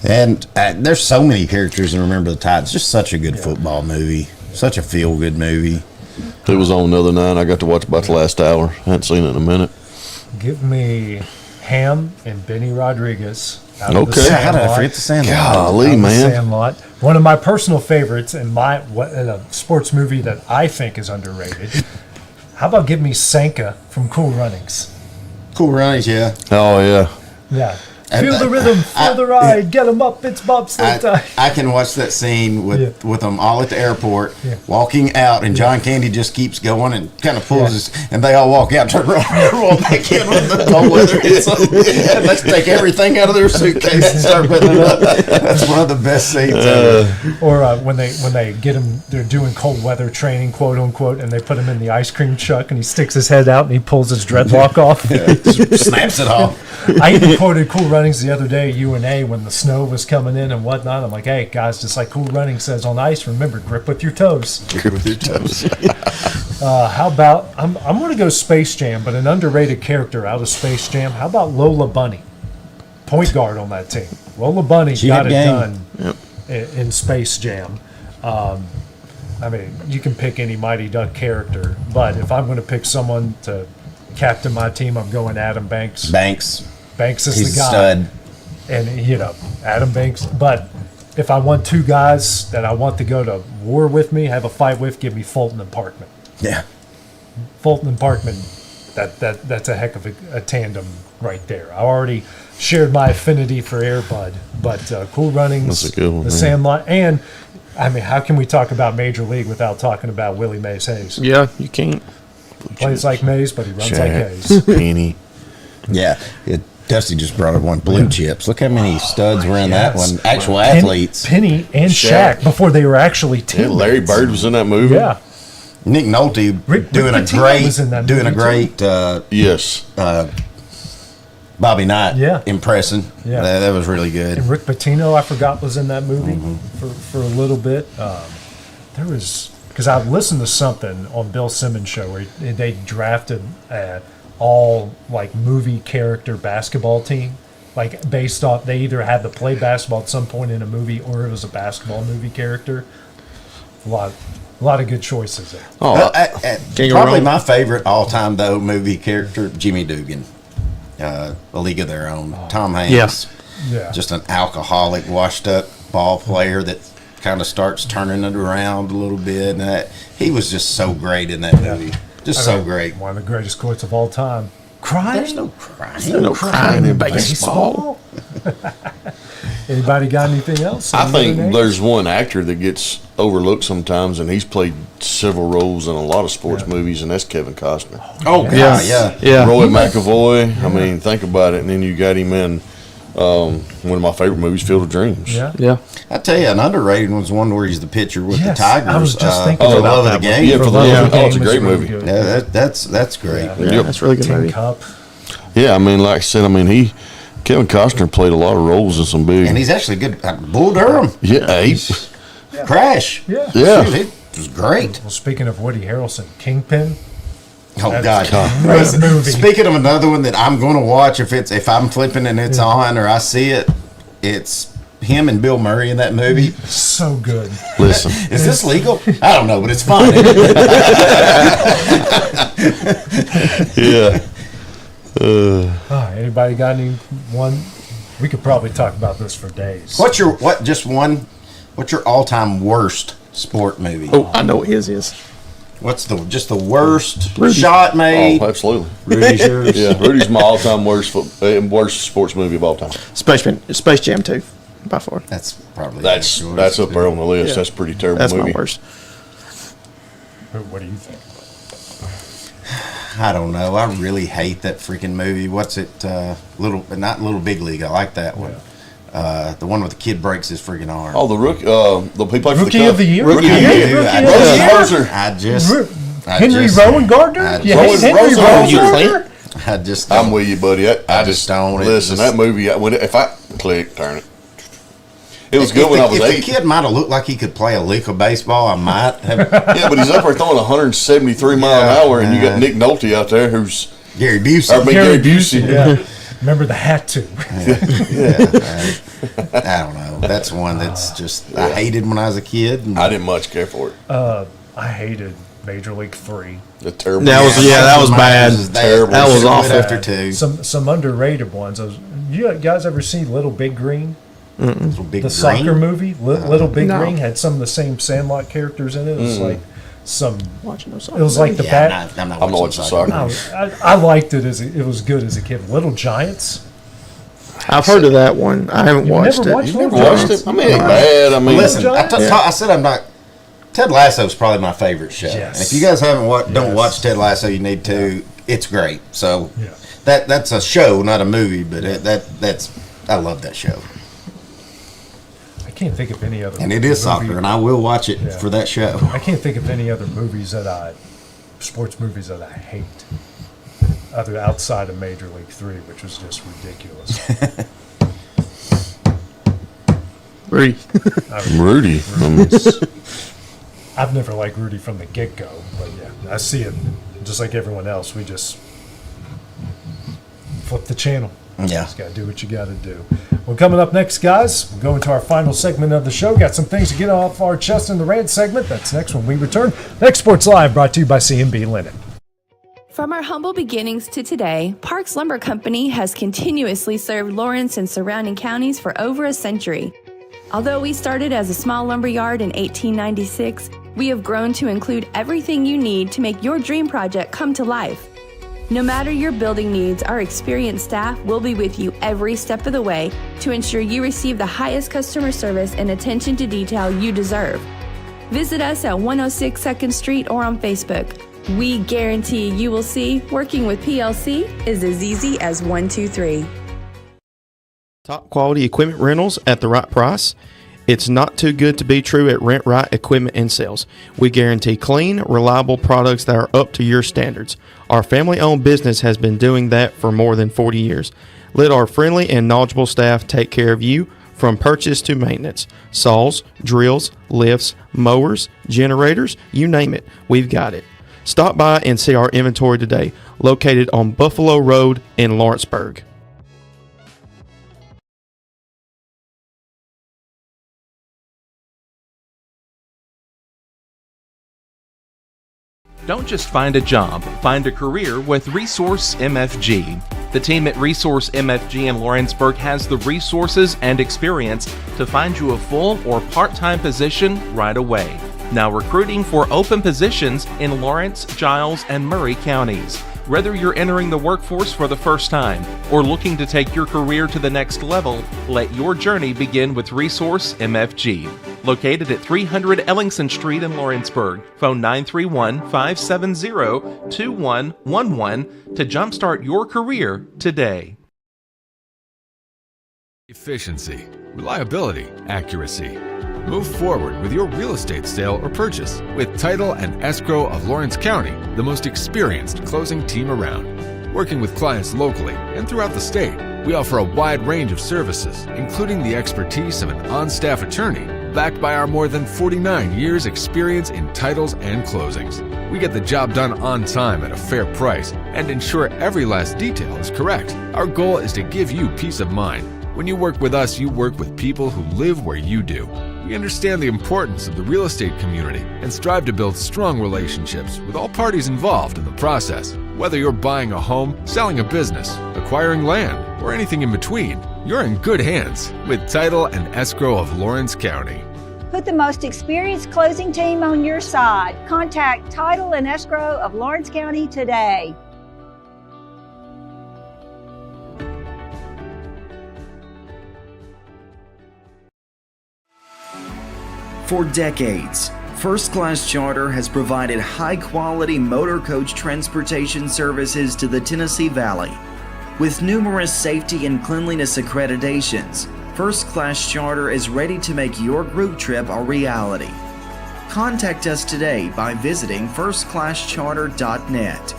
And there's so many characters in Remember the Titans. Just such a good football movie. Such a feel-good movie. It was on the other night. I got to watch about the last hour. I hadn't seen it in a minute. Give me Ham and Benny Rodriguez. Out Okay. Of the Sandlot. How did I forget the Sandlot? Golly, Out of the man. Sandlot. One of my personal favorites in a sports movie that I think is underrated. How about give me Sanka from Cool Runnings? Cool Runnings, yeah. Oh, yeah. Yeah. Feel the rhythm, feel the ride, get them up, it's bobsled time. I can watch that scene with them all at the airport, walking out, and John Candy just keeps going and kind of pulls us, and they all walk out, turn around, roll back in with the cold weather. And let's take everything out of their suitcase and start putting it up. That's one of the best scenes ever. Or when they get him, they're doing cold weather training, quote unquote, and they put him in the ice cream truck, and he sticks his head out and he pulls his dreadlock off. Snaps it off. I even quoted Cool Runnings the other day, UNA, when the snow was coming in and whatnot. I'm like, hey, guys, just like Cool Runnings says on ice, remember, grip with your toes. Grip with your toes. How about, I'm going to go Space Jam, but an underrated character out of Space Jam. How about Lola Bunny? Point guard on that team. Lola Bunny got it done in Space Jam. I mean, you can pick any Mighty Duck character, but if I'm going to pick someone to captain my team, I'm going Adam Banks. Banks is He's the a guy. stud. And, Adam Banks. But if I want two guys that I want to go to war with me, have a fight with, give me Fulton and Parkman. Yeah. Fulton and Parkman, that's a heck of a tandem right there. I already shared my affinity for Air Bud, but Cool Runnings, That's a good one, the man. Sandlot, and I mean, how can we talk about Major League without talking about Willie Mays Hayes? Yeah, you can't. Plays like Mays, but he runs like Hayes. Penny. Yeah. Dusty just brought up one, Blue Chips. Look how many studs were in that one. Actual athletes. Penny and Shaq before they were actually teammates. Yeah, Larry Bird was in that movie. Yeah. Nick Nolte doing a Pitino was in that movie, great yes Bobby Knight Yeah. impressing. Yeah. That was really good. And Rick Pitino, I forgot, was in that movie for a little bit. There was, because I listened to something on Bill Simmons' show where they drafted all like movie character basketball team, like based off, they either had to play basketball at some point in a movie or it was a basketball movie character. A lot of good choices there. Probably my favorite all-time though movie character, Jimmy Dugan, A League of Their Own. Tom Hanks. Yes. Yeah. Just an alcoholic, washed-up ball player that kind of starts turning it around a little bit. And he was just so great in that movie. Just so great. One of the greatest quotes of all time. Crying? There's no crying. There's no crying in baseball. Anybody got anything else? I Any think other names? there's one actor that gets overlooked sometimes, and he's played several roles in a lot of sports movies, and that's Kevin Costner. Oh, God, yeah. Roy McAvoy. I mean, think about it. And then you got him in one of my favorite movies, Field of Dreams. Yeah. I tell you, an underrated one's one where he's the pitcher with Yes, the Tigers. I was just thinking For the about love of that the one. game. Yeah, for the love of the game. Oh, it's a great really movie. good. Yeah, that's great. Yep. That's a really good Tin movie. Cup. Yeah, I mean, like I said, Kevin Costner played a lot of roles in some big. And he's actually good. Bull Durham. Yeah, Crash. Yeah. Yeah. Shoot, it was great. Well, speaking of Woody Harrelson, Kingpin. Oh That's God! a great movie. Speaking of another one that I'm going to watch, if I'm flipping and it's on or I see it, it's him and Bill Murray in that movie. So good. Listen, is this legal? I don't know, but it's fun. Yeah. Anybody got any one? We could probably talk about this for days. What's your all-time worst sport movie? Oh, I know what his is. What's the worst Rudy. shot made? Oh, absolutely. Rudy's yours. Yeah, Rudy's my all-time worst sports movie of all time. Space Jam 2, by far. That's probably That's up there on the list. Yeah. That's a pretty terrible That's movie. my worst. What do you think? I don't know. I really hate that freaking movie. What's it? Not Little Big League. I like that one. The one where the kid breaks his freaking arm. Oh, the rookie. He played for Rookie the of the Year. Rookie of the Year. Henry Rowan Gardner. You hate Henry Rowan Gardner? I just. I'm with you, buddy. I just don't. Listen, that movie. If I click, turn it. It was good when I was 8. If the kid might have looked like he could play a lick of baseball, I might have. Yeah, but he's up there throwing 173 mile an hour, and you got Nick Nolte out there who's Gary Busey. Gary Busey. Yeah. Remember the hat too. I don't know. That's one that's just I hated when I was a kid. I didn't much care for it. I hated Major League 3. The terrible. That was bad. Terrible. That was awful. After 2. Some underrated ones. You guys ever see Little Big Green? Little Big The Green? soccer movie, Little Big No. Green, had some of the same Sandlot characters in it. It was like some. Watching those It was like the bad. I'm not watching soccer. No, I liked it it was good as a kid. Little Giants. I've heard of that one. I haven't watched never it. watched Never watched it. I mean, it ain't bad. I mean, Listen, I said I'm not. Ted Lasso is probably my favorite show. Yes. And if you guys don't watch Ted Lasso, you need to. It's great. So Yeah. that's a show, not a movie. But I love that show. I can't think of any other. And it is movie- soccer, and I will watch it Yeah. for that show. I can't think of any other sports movies that I hate, other outside of Major League 3, which was just ridiculous. Rudy. Rudy. I've never liked Rudy from the get-go, but yeah, I see it just like everyone else. We just flip the channel. Yeah. Just got to do what you got to do. Well, coming up next, guys, we'll go into our final segment of the show. Got some things to get off our chest in the rant segment. That's next when we return. Next Sports Live brought to you by C&B Linen. From our humble beginnings to today, Parks Lumber Company has continuously served Lawrence and surrounding counties for over a century. Although we started as a small lumber yard in 1896, we have grown to include everything you need to make your dream project come to life. No matter your building needs, our experienced staff will be with you every step of the way to ensure you receive the highest customer service and attention to detail you deserve. Visit us at 106 2nd Street or on Facebook. We guarantee you will see working with PLC is as easy as 1, 2, 3. Top quality equipment rentals at the right price. It's not too good to be true at Rent Right Equipment and Sales. We guarantee clean, reliable products that are up to your standards. Our family-owned business has been doing that for more than 40 years. Let our friendly and knowledgeable staff take care of you from purchase to maintenance. Saws, drills, lifts, mowers, generators, you name it, we've got it. Stop by and see our inventory today, located on Buffalo Road in Lawrenceburg. Don't just find a job, find a career with Resource MFG. The team at Resource MFG in Lawrenceburg has the resources and experience to find you a full or part-time position right away. Now recruiting for open positions in Lawrence, Giles, and Murray counties. Whether you're entering the workforce for the first time or looking to take your career to the next level, let your journey begin with Resource MFG. Located at 300 Ellingson Street in Lawrenceburg. Phone 931-570-2111 to jumpstart your career today. Efficiency, reliability, accuracy. Move forward with your real estate sale or purchase with Title and Escrow of Lawrence County, the most experienced closing team around. Working with clients locally and throughout the state, we offer a wide range of services, including the expertise of an on-staff attorney, backed by our more than 49 years experience in titles and closings. We get the job done on time at a fair price and ensure every last detail is correct. Our goal is to give you peace of mind. When you work with us, you work with people who live where you do. We understand the importance of the real estate community and strive to build strong relationships with all parties involved in the process. Whether you're buying a home, selling a business, acquiring land, or anything in between, you're in good hands with Title and Escrow of Lawrence County. Put the most experienced closing team on your side. Contact Title and Escrow of Lawrence County today. For decades, First Class Charter has provided high-quality motor coach transportation services to the Tennessee Valley. With numerous safety and cleanliness accreditations, First Class Charter is ready to make your group trip a reality. Contact us today by visiting firstclasscharter.net.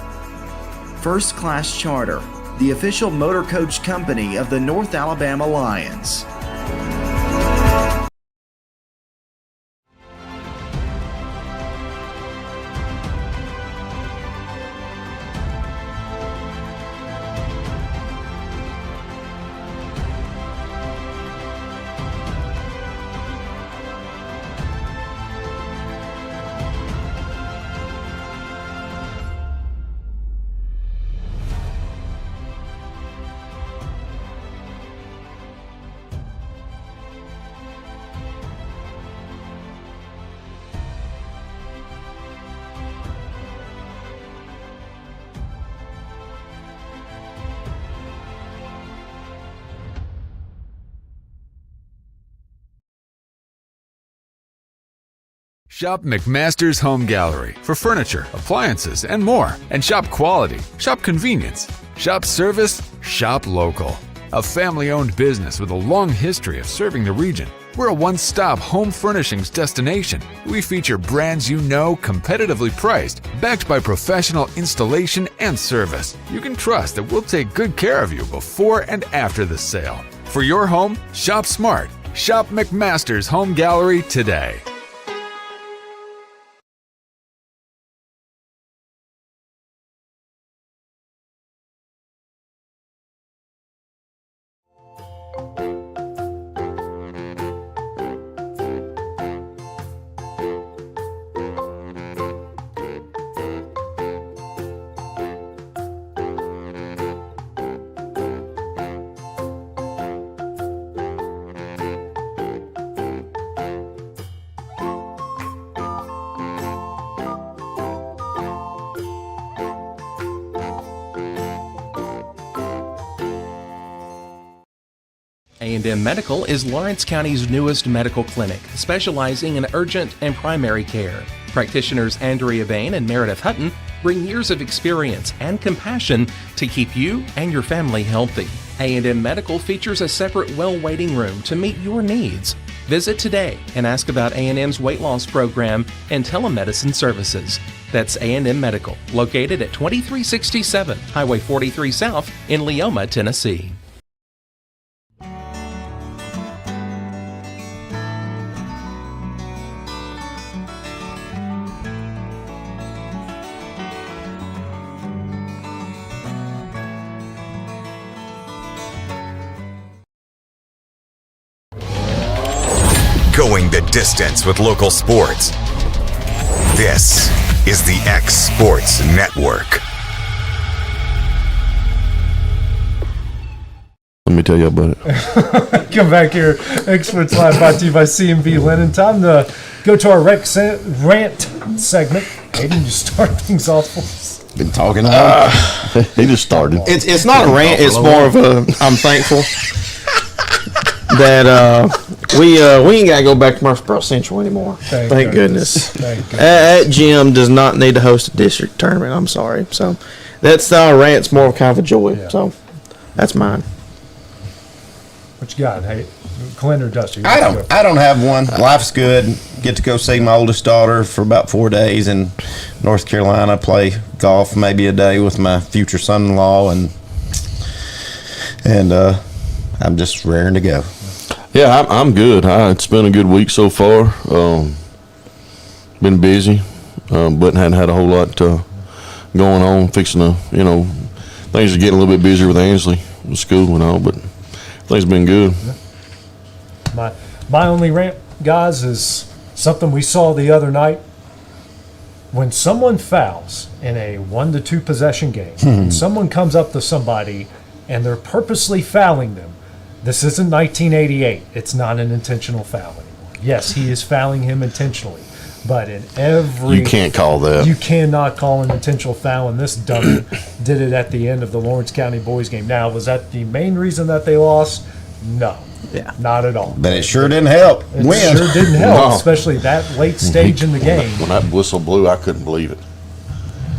First Class Charter, the official motor coach company of the North Alabama Lions. Shop McMaster's Home Gallery for furniture, appliances, and more. And shop quality, shop convenience, shop service, shop local. A family-owned business with a long history of serving the region. We're a one-stop home furnishings destination. We feature brands you know, competitively priced, backed by professional installation and service. You can trust that we'll take good care of you before and after the sale. For your home, shop smart. Shop McMaster's Home Gallery today. A&M Medical is Lawrence County's newest medical clinic, specializing in urgent and primary care. Practitioners Andrea Bain and Meredith Hutton bring years of experience and compassion to keep you and your family healthy. A&M Medical features a separate well waiting room to meet your needs. Visit today and ask about A&M's weight loss program and telemedicine services. That's A&M Medical, located at 2367 Highway 43 South in Leoma, Tennessee. Going the distance with local sports. This is the X Sports Network. Let me tell you about it. Come back here. Experts Live brought to you by C&B Linen. Time to go to our rant segment. Hayden, you start things off for us. Been talking. He just started. It's not a rant. It's more of a. I'm thankful that we ain't gotta go back to Murfreesboro Central anymore. Thank goodness. That gym does not need to host a district tournament. I'm sorry. So that's our rant's more of kind of a joy. Yeah. So that's mine. What you got? Hey, Clint or Dusty? I don't have one. Life's good. Get to go see my oldest daughter for about 4 days in North Carolina. Play golf maybe a day with my future son-in-law, and I'm just raring to go. Yeah, I'm good. It's been a good week so far. Been busy, but hadn't had a whole lot going on. Fixing to, things are getting a little bit busier with Ansley, with school and all, but things been good. My only rant, guys, is something we saw the other night. When someone fouls in a 1 to 2 possession game, and someone comes up to somebody and they're purposely fouling them, this isn't 1988. It's not an intentional foul anymore. Yes, he is fouling him intentionally, but in every... You can't call that. You cannot call an intentional foul, and this dummy did it at the end of the Lawrence County boys game. Now, was that the main reason that they lost? No. Yeah. Not at all. But it sure didn't help. It Win. sure didn't help, No. especially that late stage in the game. When that whistle blew, I couldn't believe it.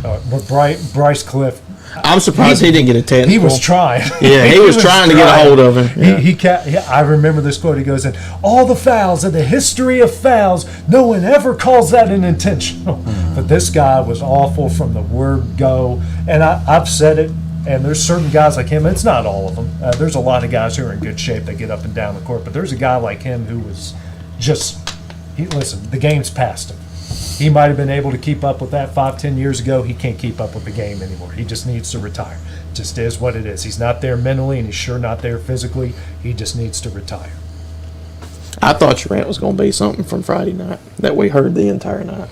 But Bryce Cliff, I'm surprised he didn't get a technical. he was trying. Yeah, he was trying to get a hold of him. Yeah. I remember this quote. He goes, "In all the fouls in the history of fouls, no one ever calls that an intentional." But this guy was awful from the word go. And I've said it, and there's certain guys like him. It's not all of them. There's a lot of guys who are in good shape that get up and down the court. But there's a guy like him who was just, listen, the game's past him. He might have been able to keep up with that 5-10 years ago. He can't keep up with the game anymore. He just needs to retire. Just is what it is. He's not there mentally, and he's sure not there physically. He just needs to retire. I thought your rant was going to be something from Friday night that we heard the entire night.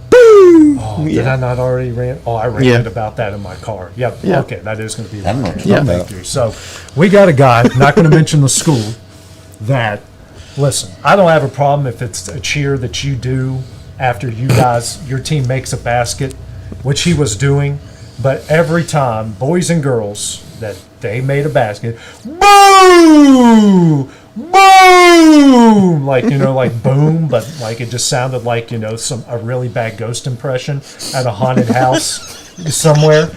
Boo! Oh, did I not already rant? Oh, I ranted about that in my car. Yep. Yeah. Okay, that is going to be I don't know my what you're rant. talking Thank you. So we got a guy, not going to mention the school, that, listen, I don't have a problem if it's a cheer that you do after your team makes a basket, which he was doing, but every time, boys and girls, that they made a basket, boo! Boom! Like boom, but like it just sounded like, a really bad ghost impression at a haunted house somewhere.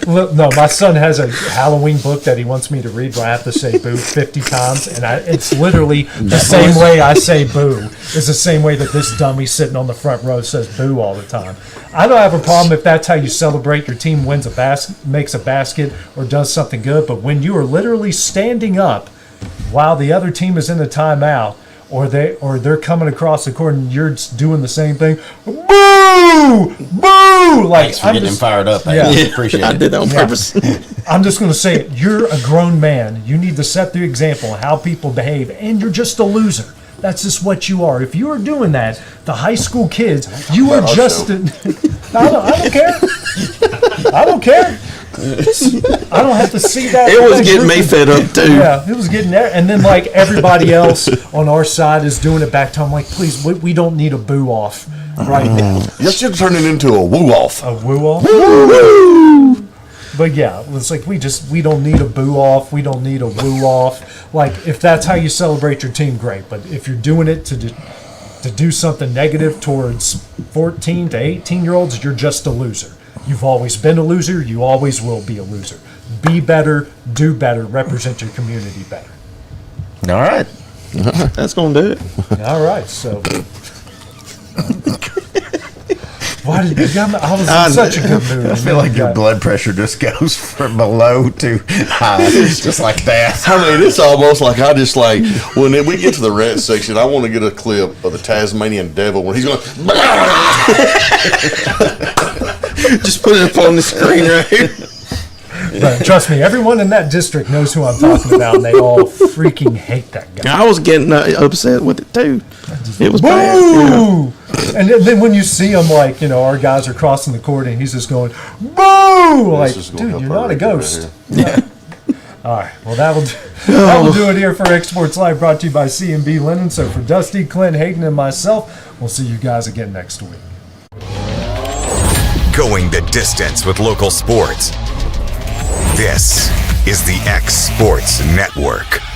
No, my son has a Halloween book that he wants me to read where I have to say boo 50 times, and it's literally the same way I say boo is the same way that this dummy sitting on the front row says boo all the time. I don't have a problem if that's how you celebrate your team wins makes a basket or does something good, but when you are literally standing up while the other team is in a timeout, or they're coming across the court and you're just doing the same thing. Boo! Boo! Like, Thanks for getting him fired up. Yeah. Appreciate it. I did that on purpose. I'm just going to say it. You're a grown man. You need to set the example of how people behave, and you're just a loser. That's just what you are. If you are doing that, the high school kids, you are just. I don't care. I don't care. I don't have to see that. It was getting me fed up too. Yeah, it was getting there. And then like everybody else on our side is doing it back to them. Like, please, we don't need a boo off right now. You should turn it into a woo off. A woo off. Woo! But yeah, it's like we don't need a boo off. We don't need a woo off. Like if that's how you celebrate your team, great. But if you're doing it to do something negative towards 14 to 18-year-olds, you're just a loser. You've always been a loser. You always will be a loser. Be better, do better, represent your community better. All right. That's going to do it. All right. So, why did you come? I was in such a good mood. I feel like your blood pressure just goes from low to high. It's just like that. I mean, it's almost like I just like, when we get to the rant section, I want to get a clip of the Tasmanian devil when he's going, just put it up on the screen right here. But trust me, everyone in that district knows who I'm talking about, and they all freaking hate that guy. I was getting upset with it too. It was Boo! bad. And then when you see him, like, our guys are crossing the court, and he's just going, boo! Like, dude, you're not a ghost. Yeah. All right, well, that'll do it here for Exports Live, brought to you by C&B Linen. So for Dusty, Clint, Hayden, and myself, we'll see you guys again next week. going the distance with local sports. This is the X Sports Network.